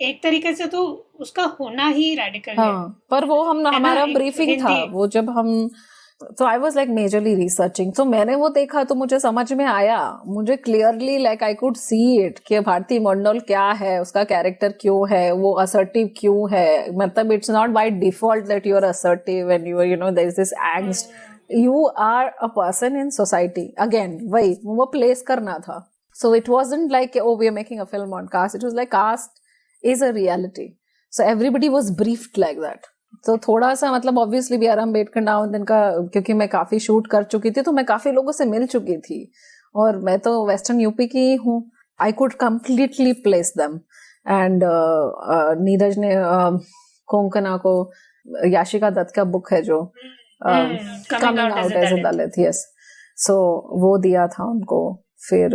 Speaker 1: एक तरीके से तो उसका होना ही रेडिकल है.
Speaker 2: पर वो हमारा ब्रीफिंग था, वो जब हम So I was like majorly researching. So मैंने वो देखा तो मुझे समझ में आया, मुझे clearly like I could see it कि भारती मंडल क्या है, उसका कैरेक्टर क्यों है, वो assertive क्यों है. मतलब it's not by default that you are assertive and you are there is this angst. You are a person in society. Again, वही वो place करना था. So it wasn't like oh we are making a film on caste. It was like caste is a reality. So everybody was briefed like that. तो थोड़ा सा मतलब obviously BR Ambedkar now दिन का, क्योंकि मैं काफी शूट कर चुकी थी तो मैं काफी लोगों से मिल चुकी थी, और मैं तो वेस्टर्न यूपी की हूँ. I could completely place them. And Neeraj ने कोंकणा को, याशिका दत्त का बुक है जो coming out as a Dalit, yes, So वो दिया था उनको. फिर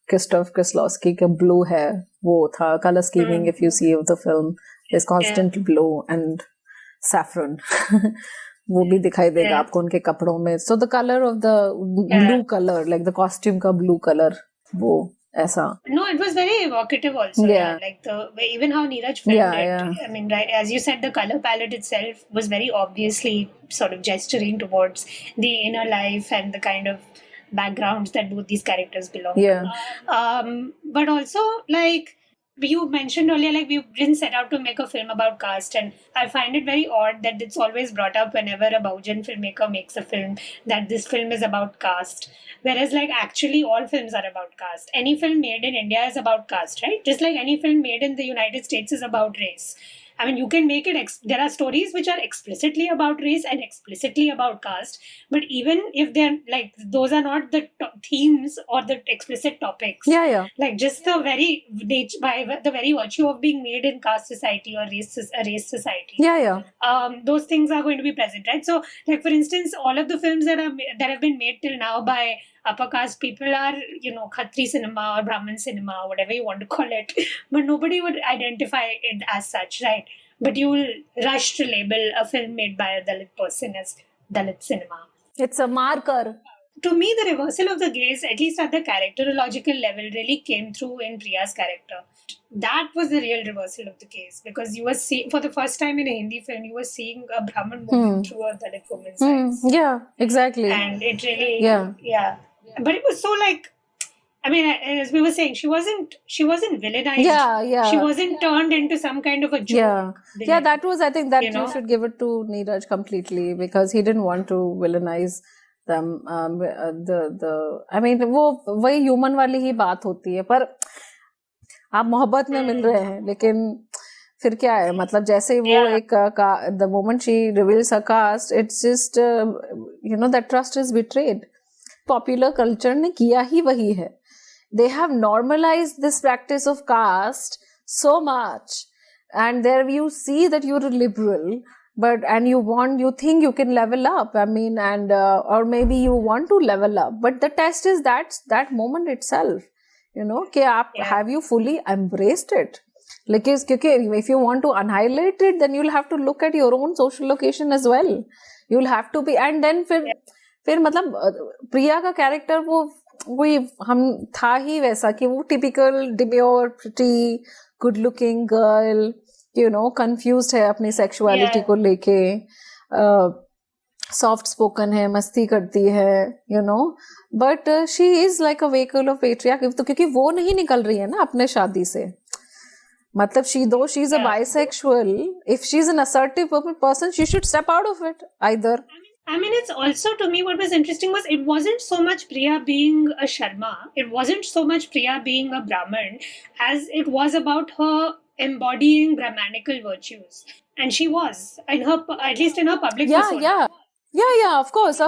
Speaker 2: Christoph Kieslowski का Blue है, वो था color scheming. If you see of the film, there's constant blue and saffron. वो भी दिखाई देगा आपको उनके कपड़ों में. So the color of the blue color, like the costume का blue color, वो ऐसा.
Speaker 1: No, it was very evocative also. Yeah. Like the way, even how Neeraj filmed it. I mean, right, as you said, the color palette itself was very obviously sort of gesturing towards the inner life and the kind of backgrounds that both these characters belong to. But also, like you mentioned earlier, like we didn't set out to make a film about caste, and I find it very odd that it's always brought up whenever a Bahujan filmmaker makes a film that this film is about caste. Whereas, like, actually all films are about caste. Any film made in India is about caste, right? Just like any film made in the United States is about race. I mean, you can make it, there are stories which are explicitly about race and explicitly about caste, but even if they're like, those are not the themes or the explicit topics. Like just the very nature, by the very virtue of being made in caste society or race society. Those things are going to be present, right? So, like for instance, all of the films that have been made till now by upper caste people are, you know, Khatri cinema or Brahmin cinema, or whatever you want to call it. But nobody would identify it as such, right? But you will rush to label a film made by a Dalit person as Dalit cinema.
Speaker 2: It's a marker.
Speaker 1: To me, the reversal of the gaze, at least at the characterological level, really came through in Priya's character. That was the real reversal of the gaze, because you were seeing, for the first time in a Hindi film, you were seeing a Brahmin woman through a Dalit woman's eyes.
Speaker 2: Yeah, exactly.
Speaker 1: And it really, but it was so like, I mean, as we were saying, she wasn't villainized. She wasn't turned into some kind of a joke.
Speaker 2: That was, I think that you should give it to Neeraj completely, because he didn't want to villainize them. I mean, वो वही human वाली ही बात होती है, पर आप मोहब्बत में मिल रहे हैं, लेकिन फिर क्या है, मतलब जैसे वो एक the moment she reveals her caste, it's just that trust is betrayed. Popular culture ने किया ही वही है. They have normalized this practice of caste so much, and there you see that you're a liberal, and you think you can level up. I mean, and or maybe you want to level up, but the test is that moment itself. Have you fully embraced it? Like, if you want to annihilate it, then you'll have to look at your own social location as well. You'll have to be, and then फिर मतलब प्रिया का character वो हम था ही वैसा कि वो typical demure pretty good looking girl confused है अपनी सेक्सुअलिटी को लेके, सॉफ्ट स्पोकन है, मस्ती करती है, but she is like a vehicle of patriarchy. तो क्योंकि वो नहीं निकल रही है ना अपने शादी से, मतलब she is a bisexual, if she's an assertive person, she should step out of it either.
Speaker 1: I mean, it's also, to me, what was interesting was it wasn't so much Priya being a Sharma, it wasn't so much Priya being a Brahmin, as it was about her embodying Brahmanical virtues. And she was, at least in her public persona.
Speaker 2: Yeah, of course.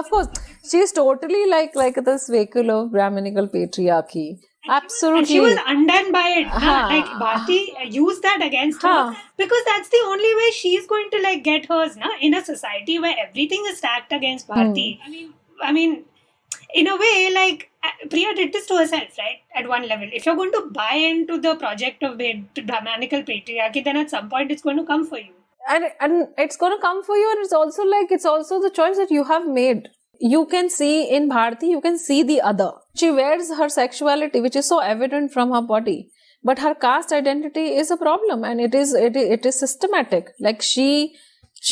Speaker 2: She's totally like this vehicle of Brahmanical patriarchy. Absolutely.
Speaker 1: And she was undone by it. Like Bharti used that against her, because that's the only way she's going to like get hers in a society where everything is stacked against Bharti. I mean, in a way, like Priya did this to herself, right? At one level. If you're going to buy into the project of Brahmanical patriarchy, then at some point it's going to come for you.
Speaker 2: And it's going to come for you, and it's also the choice that you have made. You can see in Bharti, you can see the other. She wears her sexuality, which is so evident from her body, but her caste identity is a problem, and it is systematic. Like she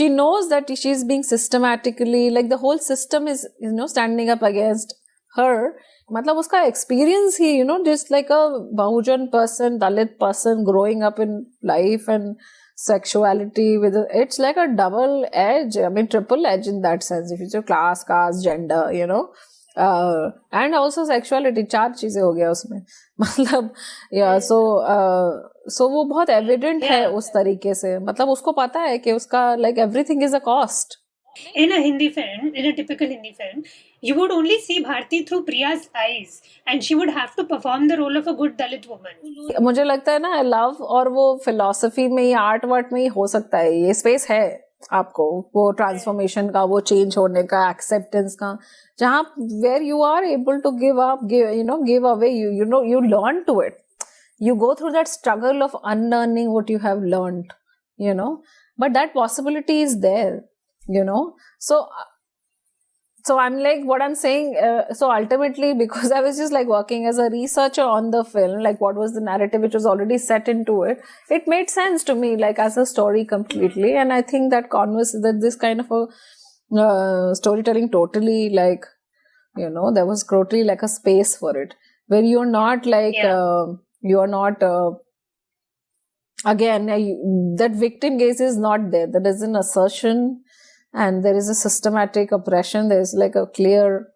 Speaker 2: knows that she's being systematically, like the whole system is standing up against her. मतलब उसका experience he just like a Bahujan person, Dalit person growing up in life and sexuality it's like a double edge, I mean triple edge in that sense. If it's your class, caste, gender, and also sexuality, 4 चीजें हो गया उसमें, मतलब so वो बहुत evident है उस तरीके से, मतलब उसको पता है कि उसका like everything is a cost.
Speaker 1: In a Hindi film, in a typical Hindi film, you would only see Bharti through Priya's eyes, and she would have to perform the role of a good Dalit woman.
Speaker 2: मुझे लगता है ना, love और वो philosophy में ही, art में ही हो सकता है, ये space है. आपको वो ट्रांसफॉर्मेशन का, वो चेंज होने का, एक्सेप्टेंस का, जहाँ where you are able to give up, give away, you learn to it. You go through that struggle of unlearning what you have learned, but that possibility is there, So I'm like, what I'm saying, so ultimately, because I was just like working as a researcher on the film, like what was the narrative which was already set into it, it made sense to me, like as a story completely. And I think that this kind of a storytelling totally, like, there was totally like a space for it, where you're not like, you're not, again, that victim gaze is not there. There is an assertion. And there is a systematic oppression. There's like a clear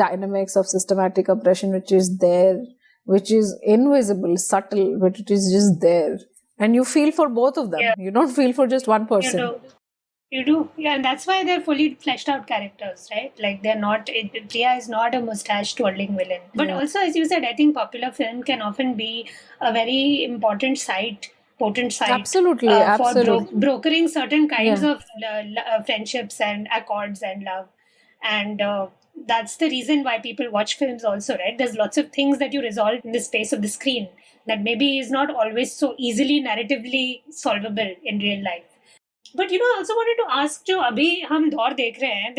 Speaker 2: dynamics of systematic oppression which is there, which is invisible, subtle, but it is just there. And you feel for both of them. Yeah. You don't feel for just one person.
Speaker 1: You do. Yeah, and that's why they're fully fleshed out characters, right? Like they're not, Priya is not a mustache twirling villain. But also, as you said, I think popular film can often be a very potent site.
Speaker 2: Absolutely,
Speaker 1: for brokering certain kinds of friendships and accords and love. And that's the reason why people watch films also, right? There's lots of things that you resolve in the space of the screen that maybe is not always so easily narratively solvable in real life. But I also wanted to ask, जो अभी हम दौर देख रहे हैं,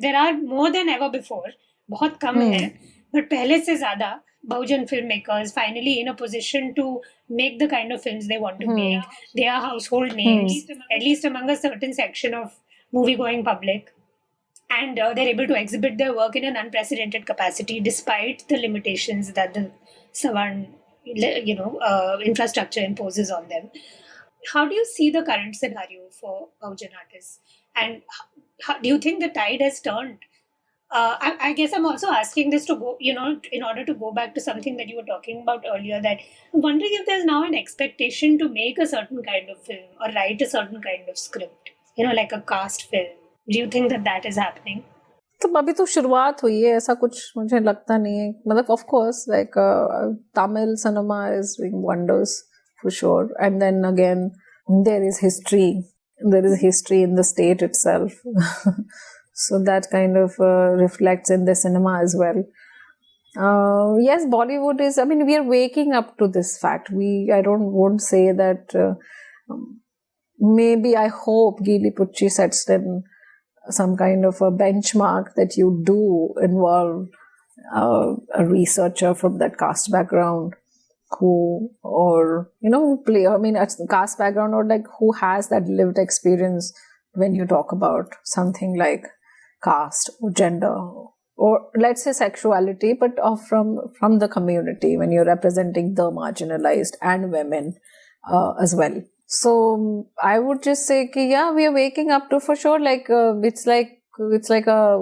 Speaker 1: there are more than ever before, बहुत कम है, but पहले से ज़्यादा Bahujan filmmakers finally in a position to make the kind of films they want to make. They are household names, at least among a certain section of movie-going public. And they're able to exhibit their work in an unprecedented capacity despite the limitations that the Savarn, infrastructure imposes on them. How do you see the current scenario for Bahujan artists? And how, do you think the tide has turned? I guess I'm also asking this to go, in order to go back to something that you were talking about earlier, that I'm wondering if there's now an expectation to make a certain kind of film or write a certain kind of script, like a cast film. Do you think that is happening?
Speaker 2: तो अभी तो शुरुआत हुई है, ऐसा कुछ मुझे लगता नहीं है. मतलब of course, like Tamil cinema is doing wonders for sure. And then again, there is history in the state itself. So that kind of reflects in the cinema as well. Yes, Bollywood is, we are waking up to this fact. Won't say that, maybe I hope Geeli Pucchi sets in some kind of a benchmark that you do involve a researcher from that caste background caste background, or like who has that lived experience when you talk about something like caste or gender, or let's say sexuality, but from the community, when you're representing the marginalized and women as well. So I would just say कि we are waking up to, for sure, like it's like a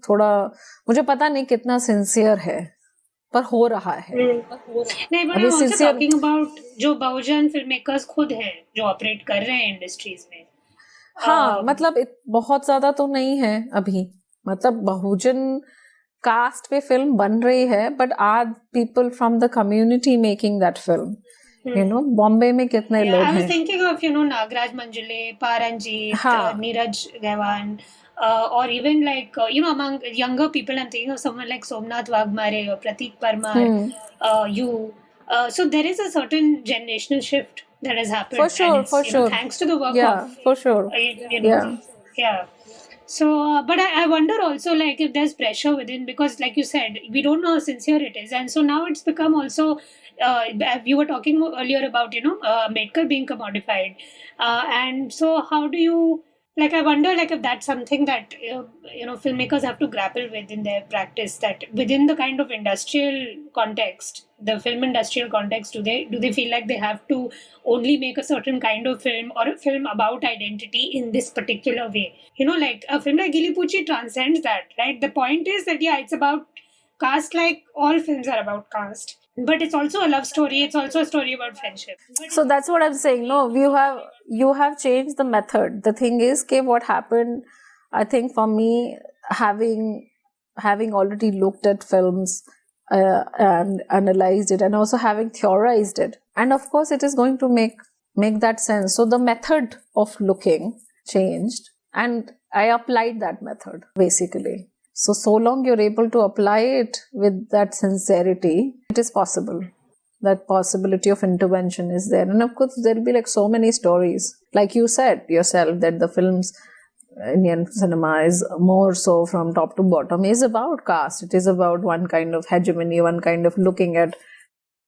Speaker 2: थोड़ा, मुझे पता नहीं कितना sincere है, पर हो रहा है.
Speaker 1: नहीं, but I'm also talking about जो बहुजन filmmakers खुद हैं, जो ऑपरेट कर रहे हैं इंडस्ट्रीज में.
Speaker 2: हाँ, मतलब बहुत ज्यादा तो नहीं है अभी. मतलब बहुजन कास्ट पे फिल्म बन रही है, but are people from the community making that film? Bombay में कितने लोग हैं?
Speaker 1: I was thinking of Nagraj Manjule, Paranjit, Neeraj, Ghaywan, or even like among younger people, I'm thinking of someone like Somnath Wagmare or Pratik Parmar, so there is a certain generational shift that has happened.
Speaker 2: For sure.
Speaker 1: Thanks to the work of...
Speaker 2: for sure.
Speaker 1: Yeah. So, but I wonder also, like, if there's pressure within, because like you said, we don't know how sincere it is. And so now it's become also, you were talking earlier about, Ambedkar being commodified. And so how do you, like, I wonder, like, if that's something that, filmmakers have to grapple with in their practice, that within the kind of industrial context, the film industrial context, do they feel like they have to only make a certain kind of film or a film about identity in this particular way? Like a film like Geeli Pucchi transcends that, right? The point is that, it's about caste, like all films are about caste. But it's also a love story. It's also a story about friendship.
Speaker 2: So that's what I'm saying. No, you have changed the method. The thing is, what happened, I think for me, having already looked at films and analyzed it, and also having theorized it, and of course it is going to make that sense. So the method of looking changed, and I applied that method basically. So long you're able to apply it with that sincerity, it is possible. That possibility of intervention is there. And of course, there'll be like so many stories. Like you said yourself, that the films, Indian cinema is more so from top to bottom, is about caste. It is about one kind of hegemony, one kind of looking at,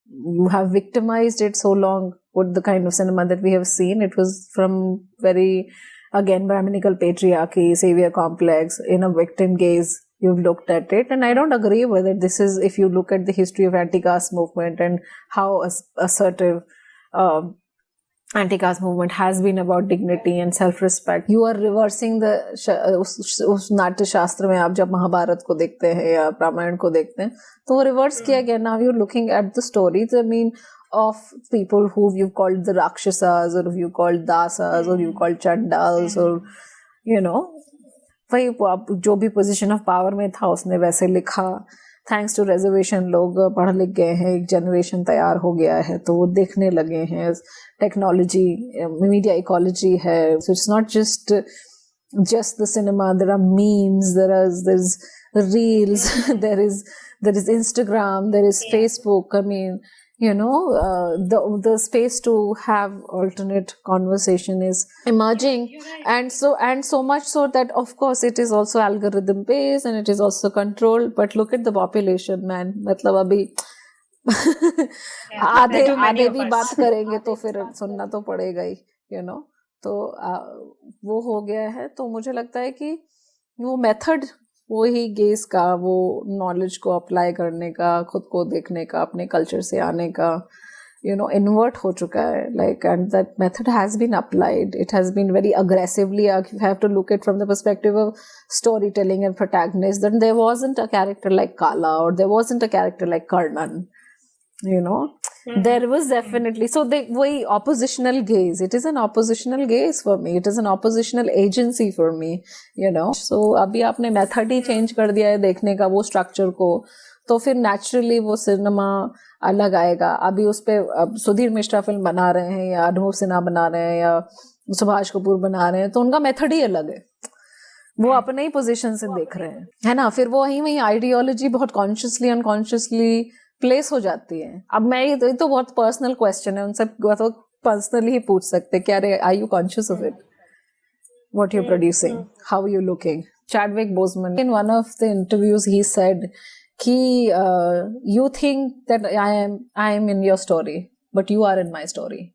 Speaker 2: you have victimized it so long with the kind of cinema that we have seen. It was from very, again, Brahmanical patriarchy, savior complex, in a victim gaze. You've looked at it, and I don't agree with it. This is, if you look at the history of anti-caste movement and how assertive anti-caste movement has been about dignity and self-respect, you are reversing the उस नाट्य शास्त्र में आप जब महाभारत को देखते हैं या रामायण को देखते हैं तो वो reverse किया गया. Now you're looking at the stories, I mean, of people who you've called the Rakshasas, or you called Dasas, or you called Chandals, or you know, वही जो भी पोजीशन ऑफ पावर में था उसने वैसे लिखा. थैंक्स टू रिजर्वेशन लोग पढ़ लिख गए हैं, एक जनरेशन तैयार हो गया है, तो वो देखने लगे हैं. टेक्नोलॉजी, मीडिया इकोलॉजी है. So it's not just the cinema. There are memes, there is reels, there is Instagram, there is Facebook. I mean, you know, the space to have alternate conversation is emerging. Right. And so much so that of course it is also algorithm based and it is also controlled. But look at the population, man. मतलब अभी आधे भी बात करेंगे तो फिर सुनना तो पड़ेगा ही, you know. तो वो हो गया है. तो मुझे लगता है कि वो मेथड, वो ही गेज का, वो नॉलेज को अप्लाई करने का, खुद को देखने का, अपने कल्चर से आने का, you know, invert हो चुका है. Like, and that method has been applied. It has been very aggressively. You have to look at from the perspective of storytelling and protagonist. Then there wasn't a character like Kala, or there wasn't a character like Karnan. You know, there was definitely, so वही oppositional gaze. It is an oppositional gaze for me. It is an oppositional agency for me, you know. So अभी आपने method ही change कर दिया है देखने का, वो structure को, तो फिर naturally वो सिनेमा अलग आएगा. अभी उस पे सुधीर मिश्रा फिल्म बना रहे हैं, या अनुभव सिन्हा बना रहे हैं, या सुभाष कपूर बना रहे हैं, तो उनका method ही अलग है. वो अपने ही पोजीशन से देख रहे हैं, है ना. फिर वो वही आइडियोलॉजी बहुत कॉन्शियसली अनकॉन्शियसली प्लेस हो जाती है. अब मैं ये तो बहुत पर्सनल क्वेश्चन है, उनसे तो पर्सनली ही पूछ सकते कि अरे, are you conscious of it, what you producing, how you looking. Chadwick Boseman, in one of the interviews he said कि you think that I am in your story, but you are in my story.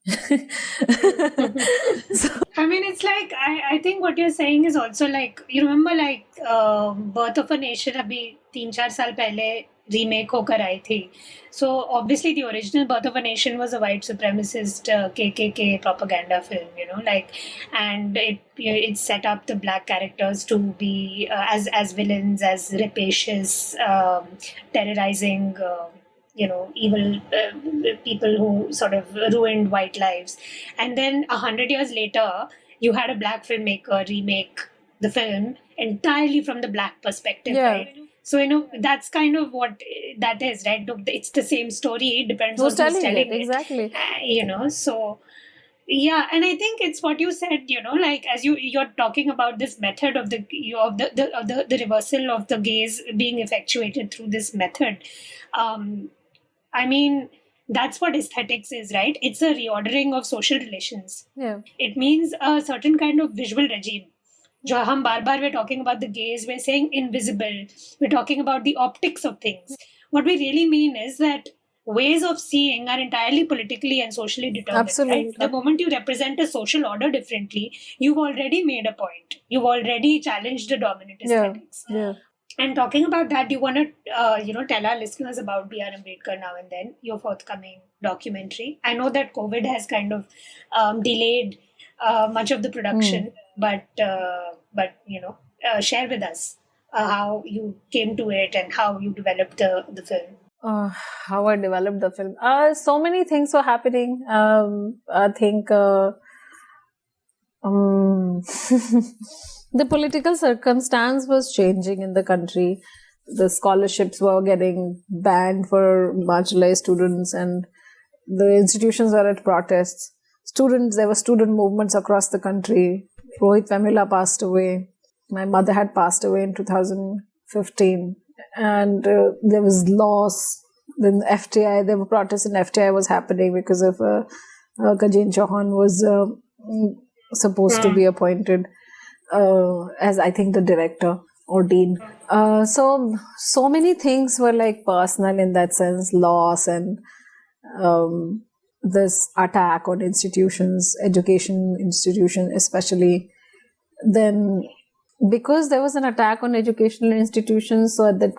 Speaker 1: So, I mean, it's like, I think what you're saying is also like, you remember like Birth of a Nation abhi 3-4 साल पहले remake होकर आई थी. So obviously the original Birth of a Nation was a white supremacist KKK propaganda film, you know, like, and it set up the black characters to be as villains, as rapacious, terrorizing, you know, evil people who sort of ruined white lives. And then 100 years later, you had a black filmmaker remake the film entirely from the black perspective,
Speaker 2: Yeah.
Speaker 1: right? So, you know, that's kind of what that is, right? It's the same story. It depends on who's telling it.
Speaker 2: Exactly.
Speaker 1: You know, so... Yeah, and I think it's what you said, you know, like as you're talking about this method of the reversal of the gaze being effectuated through this method. I mean, that's what aesthetics is, right? It's a reordering of social relations.
Speaker 2: Yeah.
Speaker 1: It means a certain kind of visual regime. जो हम बार-बार we're talking about the gaze, we're saying invisible, we're talking about the optics of things. What we really mean is that ways of seeing are entirely politically and socially determined.
Speaker 2: Absolutely.
Speaker 1: Right? The moment you represent a social order differently, you've already made a point. You've already challenged the dominant aesthetics.
Speaker 2: Yeah.
Speaker 1: And talking about that, do you want to, tell our listeners about BR Ambedkar now and then, your forthcoming documentary? I know that COVID has kind of delayed much of the production, but share with us how you came to it and how you developed the film.
Speaker 2: How I developed the film. So many things were happening. I think the political circumstance was changing in the country. The scholarships were getting banned for marginalized students, and the institutions were at protests. There were student movements across the country. Rohit Vemula passed away. My mother had passed away in 2015, and there was loss. Then FTI, there were protests in FTI was happening because of Gajen Chauhan was supposed to be appointed as I think the director or dean. So many things were like personal in that sense, loss and this attack on institutions, education institution especially. Then because there was an attack on educational institutions, so at that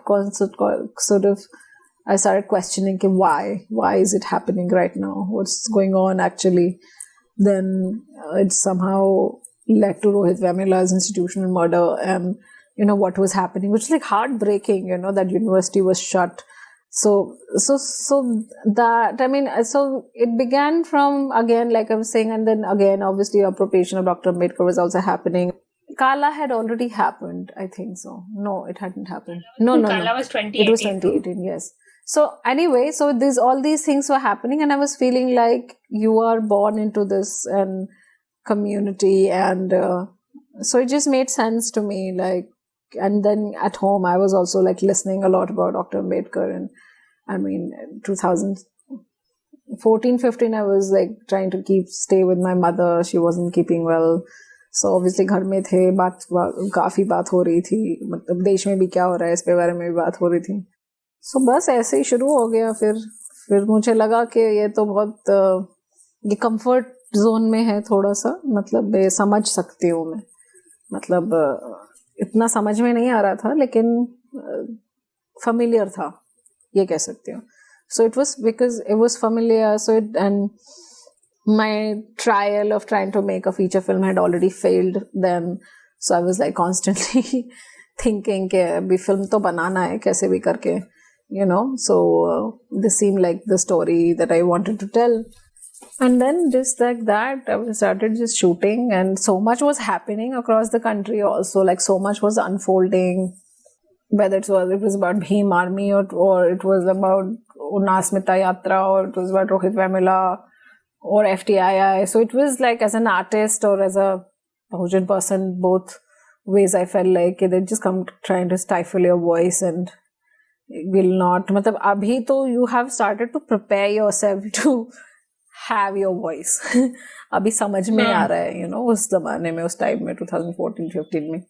Speaker 2: sort of I started questioning why is it happening right now? What's going on actually? Then it somehow led to Rohit Vemula's institutional murder and, what was happening, which is like heartbreaking, that university was shut. So that, so it began from, again, like I was saying, and then again, obviously, appropriation of Dr. Ambedkar was also happening. Kala had already happened, I think so. No, it hadn't happened. No.
Speaker 1: Kala was 2018.
Speaker 2: It was 2018, yes. So anyway, so all these things were happening, and I was feeling like you are born into this and community, and so it just made sense to me. Like, and then at home, I was also like listening a lot about Dr. Ambedkar, and 2014-15, I was like trying to stay with my mother. She wasn't keeping well. So obviously घर में थे, काफी बात हो रही थी, मतलब देश में भी क्या हो रहा है इसके बारे में भी बात हो रही थी. So बस ऐसे ही शुरू हो गया. फिर मुझे लगा कि ये तो बहुत ये कंफर्ट जोन में है थोड़ा सा, मतलब ये समझ सकती हूँ मैं, मतलब इतना समझ में नहीं आ रहा था लेकिन familiar था, ये कह सकती हूँ. So it was because it was familiar. So and my trial of trying to make a feature film had already failed then. So I was like constantly thinking कि अभी film तो बनाना है कैसे भी करके, So this seemed like the story that I wanted to tell. And then just like that, I started just shooting, and so much was happening across the country also. Like so much was unfolding, whether it was about Bhim Army or it was about Unasmita Yatra, or it was about Rohit Vemula or FTII. So it was like as an artist or as a Bahujan person, both ways I felt like they just come trying to stifle your voice and will not. मतलब अभी तो you have started to prepare yourself to have your voice. अभी समझ में आ रहा है, उस जमाने में, उस टाइम में 2014-15 में.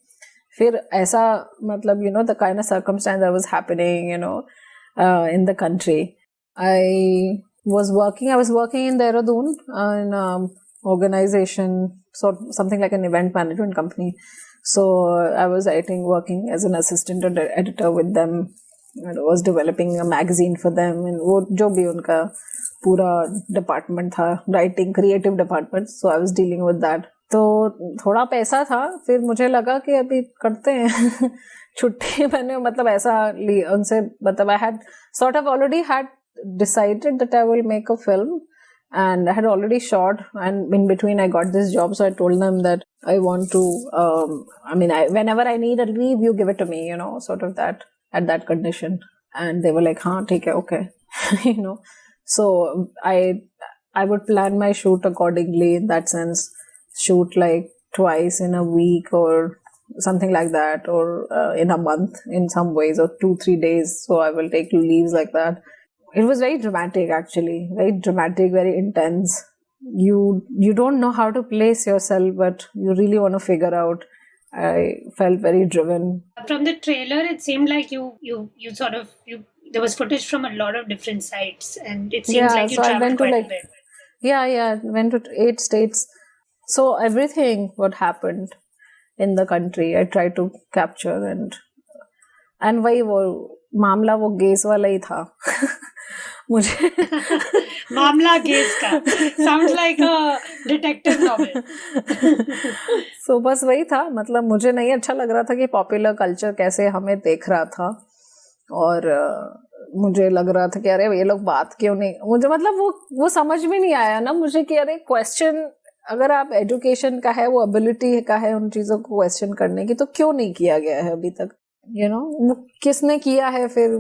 Speaker 2: फिर ऐसा मतलब the kind of circumstance that was happening in the country. I was working in Dehradun in an organization, something like an event management company. So I was working as an assistant editor with them. I was developing a magazine for them, and वो जो भी उनका पूरा department था, writing, creative department. So I was dealing with that. तो थोड़ा पैसा था, फिर मुझे लगा कि अभी करते हैं छुट्टी. मैंने मतलब ऐसा उनसे मतलब I had sort of already had decided that I will make a film, and I had already shot, and in between I got this job. So I told them that I want to whenever I need a leave, you give it to me, sort of that, at that condition. And they were like, हाँ ठीक है, okay. So I would plan my shoot accordingly in that sense, shoot like twice in a week or something like that, or in a month in some ways, or 2-3 days. So I will take leaves like that. It was very dramatic, actually, very dramatic, very intense. You don't know how to place yourself, but you really want to figure out. I felt very driven.
Speaker 1: From the trailer, it seemed like you there was footage from a lot of different sites, and it seems like you traveled quite a bit.
Speaker 2: Yeah, went to 8 states. So everything what happened in the country, I tried to capture, and वही वो मामला वो guess वाला ही था. मुझे
Speaker 1: मामला guess का sounds like a detective novel.
Speaker 2: So बस वही था, मतलब मुझे नहीं अच्छा लग रहा था कि पॉपुलर कल्चर कैसे हमें देख रहा था, और मुझे लग रहा था कि अरे ये लोग बात क्यों नहीं, मुझे मतलब वो समझ में नहीं आया ना मुझे कि अरे क्वेश्चन अगर आप एजुकेशन का है, वो एबिलिटी का है उन चीजों को क्वेश्चन करने की, तो क्यों नहीं किया गया है अभी तक, वो किसने किया है, फिर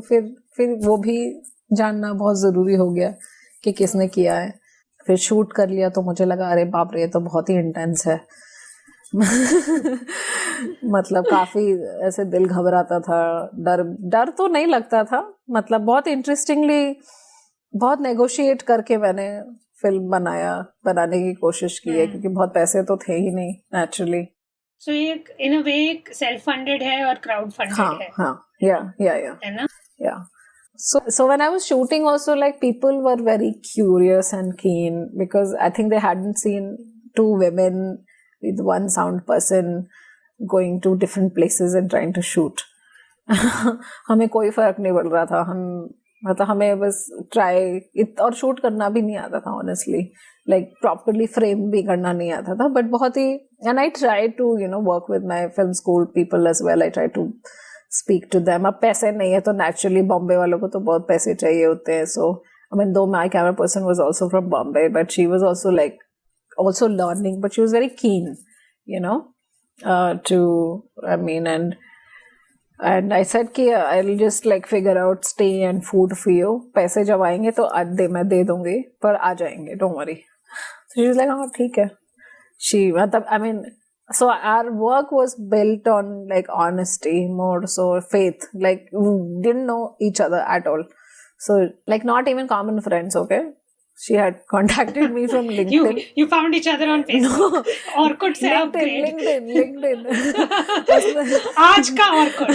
Speaker 2: वो भी जानना बहुत जरूरी हो गया कि किसने किया है. फिर शूट कर लिया तो मुझे लगा अरे बाप रे, ये तो बहुत ही इंटेंस है. मतलब काफी ऐसे दिल घबराता था, डर डर तो नहीं लगता था, मतलब बहुत इंटरेस्टिंगली बहुत नेगोशिएट करके मैंने फिल्म बनाने की कोशिश की है, क्योंकि बहुत पैसे तो थे ही नहीं नेचुरली.
Speaker 1: सो ये इन अ वे एक सेल्फ फंडेड है और क्राउड फंडेड है.
Speaker 2: हाँ, या
Speaker 1: है ना?
Speaker 2: Yeah. So when I was shooting also, like, people were very curious and keen because I think they hadn't seen two women with one sound person going to different places and trying to shoot. हमें कोई फर्क नहीं पड़ रहा था, मतलब हमें बस और शूट करना भी नहीं आता था honestly, like properly frame भी करना नहीं आता था, but बहुत ही, and I tried to work with my film school people as well. I tried to speak to them. अब पैसे नहीं है तो naturally बॉम्बे वालों को तो बहुत पैसे चाहिए होते हैं. So I mean, though my camera person was also from Bombay, but she was also also learning, but she was very keen, and I said कि I'll just figure out stay and food for you. पैसे जब आएंगे तो मैं दे दूंगी, पर आ जाएंगे, don't worry. So she was like, हाँ ठीक है. So our work was built on honesty, more so faith. We didn't know each other at all. So not even common friends, okay? She had contacted me from LinkedIn.
Speaker 1: You found each other on Facebook. No. Orkut से upgrade.
Speaker 2: LinkedIn.
Speaker 1: आज का Orkut.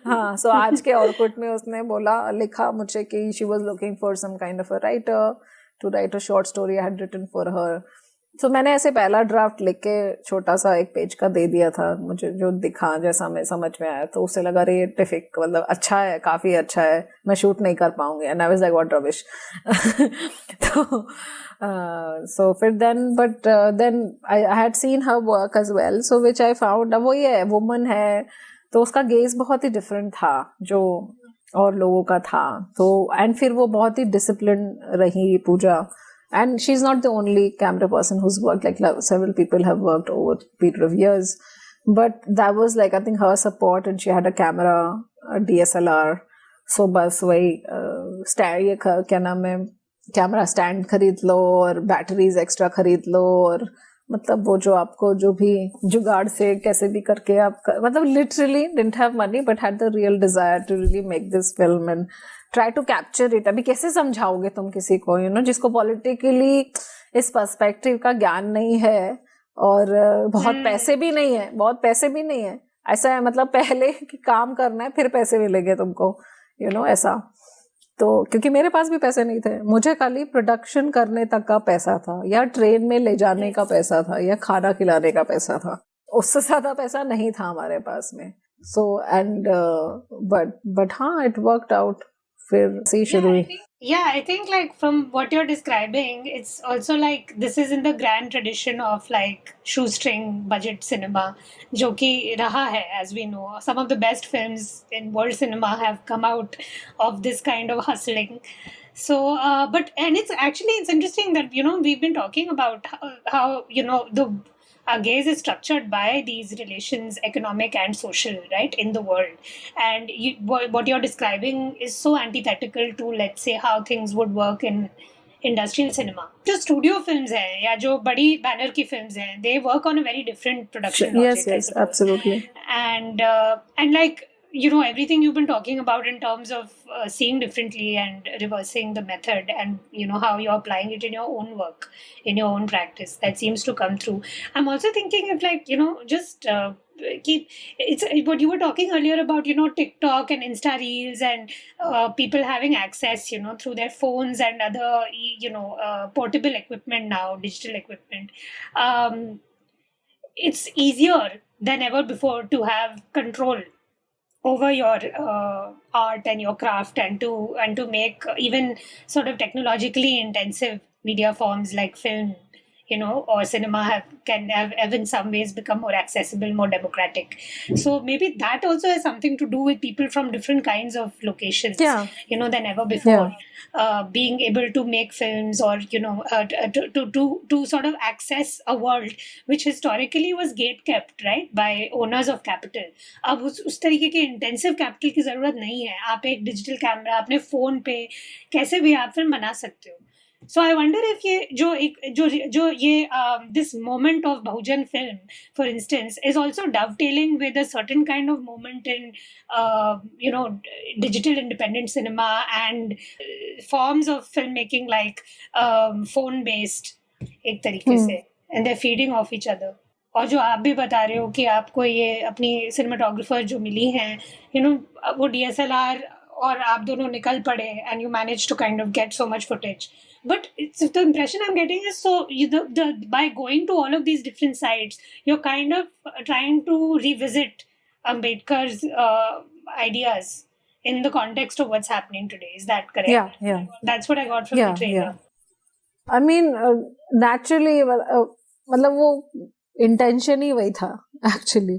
Speaker 2: हाँ, so आज के Orkut में उसने लिखा मुझे कि she was looking for some kind of a writer to write a short story I had written for her. तो मैंने ऐसे पहला ड्राफ्ट लिख के छोटा सा एक पेज का दे दिया था, मुझे जो दिखा जैसा मैं समझ में आया, तो उससे लगा रे टिफिक, मतलब अच्छा है, काफी अच्छा है, मैं शूट नहीं कर पाऊंगी. And I was like what rubbish. तो सो फिर then I had seen her work as well, so which I found, वो ये वुमन है तो उसका गेज बहुत ही डिफरेंट था जो और लोगों का था. तो एंड फिर वो बहुत ही डिसिप्लिन रही पूजा. And she's not the only camera person who's worked, several people have worked over a period of years. But that was I think her support, and she had a camera, a DSLR. So बस वही क्या नाम है, camera stand खरीद लो और batteries extra खरीद लो, और मतलब वो जो आपको जो भी जुगाड़ से कैसे भी करके आप मतलब literally didn't have money but had the real desire to really make this film and try to capture it. अभी कैसे समझाओगे तुम किसी को जिसको पॉलिटिकली इस पर्सपेक्टिव का ज्ञान नहीं है और बहुत पैसे भी नहीं है, ऐसा है, मतलब पहले कि काम करना है फिर पैसे मिलेंगे तुमको, ऐसा. तो क्योंकि मेरे पास भी पैसे नहीं थे, मुझे खाली प्रोडक्शन करने तक का पैसा था, या ट्रेन में ले जाने का पैसा था, या खाना खिलाने का पैसा था, उससे ज्यादा पैसा नहीं था हमारे पास में. सो एंड बट हाँ, इट वर्कड आउट. फिर से शुरू हुई.
Speaker 1: Yeah, I think from what you're describing, it's also this is in the grand tradition of shoestring budget cinema, जो कि रहा है, as we know. Some of the best films in world cinema have come out of this kind of hustling. So, and it's interesting that, we've been talking about how our gaze is structured by these relations, economic and social, right, in the world. And what you're describing is so antithetical to, let's say, how things would work in industrial cinema. जो studio films हैं या जो बड़ी banner की films हैं, they work on a very different production logic.
Speaker 2: Yes, absolutely.
Speaker 1: And everything you've been talking about in terms of seeing differently and reversing the method, and how you're applying it in your own work, in your own practice, that seems to come through. I'm also thinking of just it's what you were talking earlier about TikTok and Insta Reels and people having access through their phones and other portable equipment now, digital equipment. It's easier than ever before to have control over your art and your craft, and to make even sort of technologically intensive media forms like film, or cinema can have in some ways become more accessible, more democratic. So maybe that also has something to do with people from different kinds of locations, than ever before. Being able to make films, or to sort of access a world which historically was gate kept, right, by owners of capital. अब उस तरीके के intensive capital की जरूरत नहीं है. आप एक digital camera अपने phone पे कैसे भी आप फिल्म बना सकते हो. So I wonder if this moment of Bahujan film, for instance, is also dovetailing with a certain kind of moment in digital independent cinema and forms of filmmaking like phone based एक तरीके से, and they're feeding off each other. और जो आप भी बता रहे हो कि आपको ये अपनी सिनेमाटोग्राफर जो मिली हैं, वो DSLR और आप दोनों निकल पड़े and you managed to kind of get so much footage. But the impression I'm getting is, so by going to all of these different sites, you're kind of trying to revisit Ambedkar's ideas in the context of what's happening today. Is that correct?
Speaker 2: Yeah.
Speaker 1: That's what I got from the trailer.
Speaker 2: Yeah. I mean, naturally, मतलब वो intention ही वही था actually.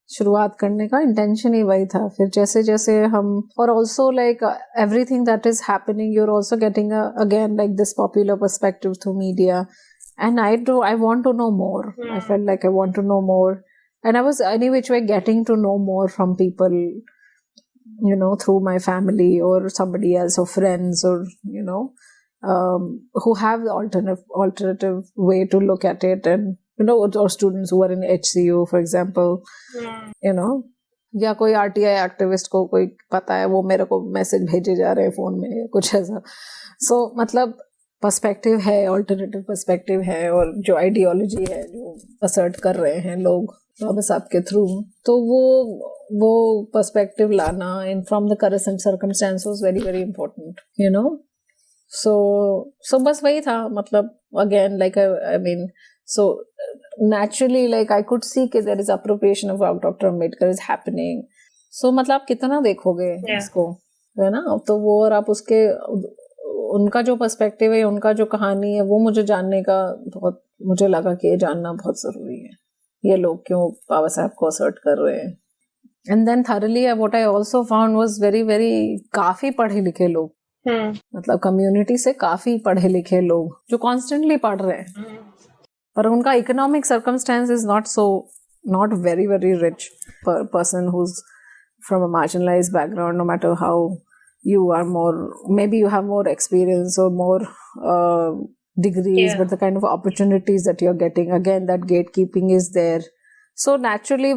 Speaker 2: शुरुआत करने का intention ही वही था. फिर जैसे जैसे हम, और also like everything that is happening, you are also getting again like this popular perspective through media, and I want to know more. I felt like I want to know more, and I was any which way getting to know more from people, through my family or somebody else or friends, or who have the alternative way to look at it, and or students who are in HCU, for example, या कोई RTI activist को कोई पता है, वो मेरे को message भेजे जा रहे हैं फोन में, कुछ ऐसा. सो मतलब पर्सपेक्टिव है, अल्टरनेटिव पर्सपेक्टिव है, और जो आइडियोलॉजी है जो असर्ट कर रहे हैं लोग बाबा साहब के थ्रू, तो वो पर्सपेक्टिव लाना in from the current circumstance was very very important, so बस वही था. मतलब again like I mean, so naturally like I could see कि there is appropriation of Dr. Ambedkar is happening. So मतलब आप कितना देखोगे इसको, है ना? तो वो, और आप उसके उनका जो पर्सपेक्टिव है, उनका जो कहानी है, वो मुझे जानने का मुझे लगा कि ये जानना बहुत जरूरी है, ये लोग क्यों बाबा साहब को असर्ट कर रहे हैं. And then thoroughly what I also found was very very काफी पढ़े लिखे लोग, मतलब कम्युनिटी से काफी पढ़े लिखे लोग जो कॉन्स्टेंटली पढ़ रहे हैं, पर उनका economic circumstance is not very very rich. Person who's from a marginalized background, no matter how you are more, maybe you have more experience or more degrees, but the kind of opportunities that you're getting, again that gatekeeping is there. So naturally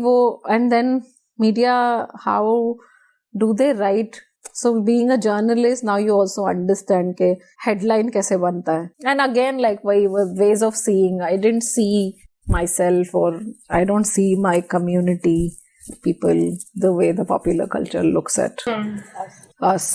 Speaker 2: and then media, how do they write? So being a journalist, now you also understand के headline कैसे बनता है. And again, like ways of seeing, I didn't see myself, or I don't see my community people the way the popular culture looks at us.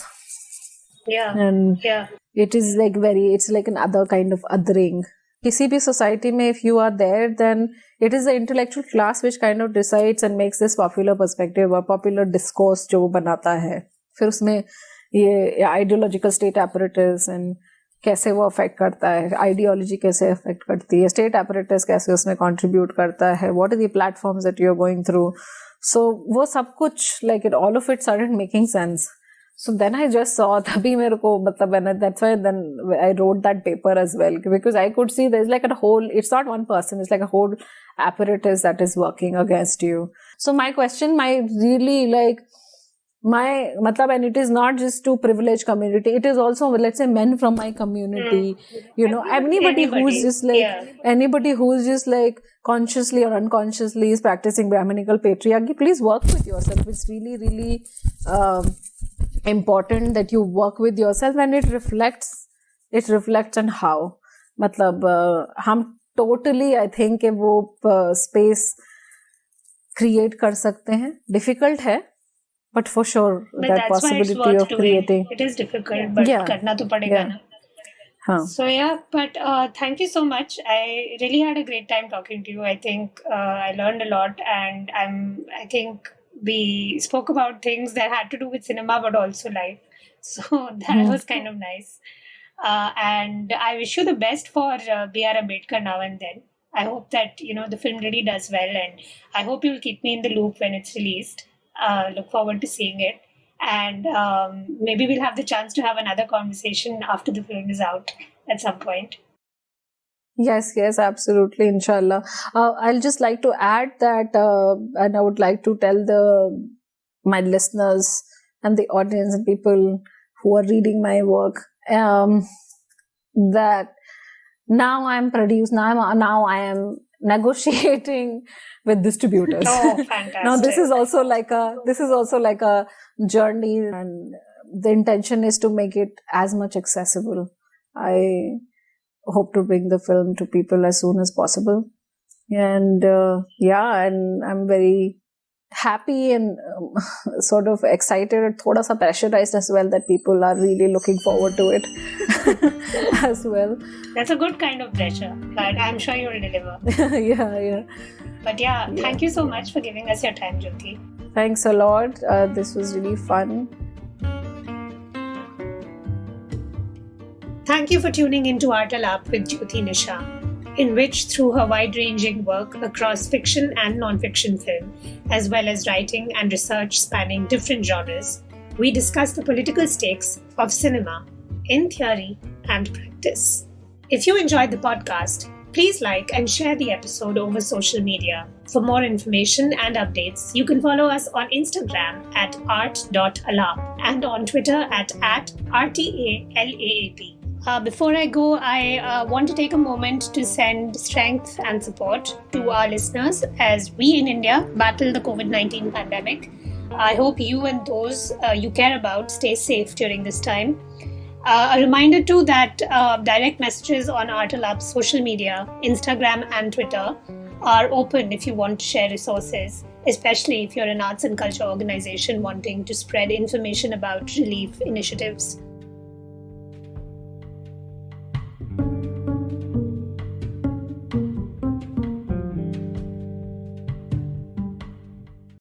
Speaker 1: Yeah.
Speaker 2: And it is like it's like another kind of othering. किसी भी society में if you are there, then it is the intellectual class which kind of decides and makes this popular perspective or popular discourse जो बनाता है. फिर उसमें ये ideological state apparatus and कैसे वो अफेक्ट करता है, आइडियोलॉजी कैसे अफेक्ट करती है, स्टेट एपरेटस कैसे उसमें कंट्रीब्यूट करता है, what are the platforms that you are going through. So वो सब कुछ like it all of it started making sense. So then I just saw, तभी मेरे को मतलब that's why then I wrote that paper as well, because I could see there is like a whole, it's not one person, it's like a whole apparatus that is working against you. So my question, my really like matlab, and it is not just to privileged community, it is also, let's say, men from my community, anybody who's just like, anybody who's just like consciously or unconsciously is practicing Brahmanical patriarchy, please work with yourself. It's really really important that you work with yourself, and it reflects on how, matlab, हम totally I think वो space create कर सकते हैं. Difficult है, but for sure
Speaker 1: but
Speaker 2: that possibility of creating
Speaker 1: it is difficult, but करना तो पड़ेगा ना. So but thank you so much. I really had a great time talking to you. I think I learned a lot, and I think we spoke about things that had to do with cinema but also life. So that was kind of nice. And I wish you the best for BR Ambedkar now and then. I hope that the film really does well, and I hope you'll keep me in the loop when it's released. Look forward to seeing it, and maybe we'll have the chance to have another conversation after the film is out at some point.
Speaker 2: Yes, absolutely, inshallah. I'll just like to add that, and I would like to tell my listeners and the audience and people who are reading my work, that now now I am negotiating with distributors.
Speaker 1: Oh, fantastic.
Speaker 2: Now this is also like a journey, and the intention is to make it as much accessible. I hope to bring the film to people as soon as possible. And and I'm very happy and sort of excited and thoda sa pressurized as well that people are really looking forward to it as well.
Speaker 1: That's a good kind of pressure, but I'm sure you'll deliver.
Speaker 2: Yeah.
Speaker 1: But thank you so much for giving us your time, Jyoti.
Speaker 2: Thanks a lot. This was really fun.
Speaker 1: Thank you for tuning into Art Alap with Jyoti Nisha, in which through her wide-ranging work across fiction and non-fiction film, as well as writing and research spanning different genres, we discuss the political stakes of cinema in theory and practice. If you enjoyed the podcast, please like and share the episode over social media. For more information and updates, you can follow us on Instagram at art.alap and on Twitter at RTALAAP. Before I go, I want to take a moment to send strength and support to our listeners as we in India battle the COVID-19 pandemic. I hope you and those you care about stay safe during this time. A reminder too that direct messages on Art Alap's social media, Instagram and Twitter are open if you want to share resources, especially if you're an arts and culture organization wanting to spread information about relief initiatives.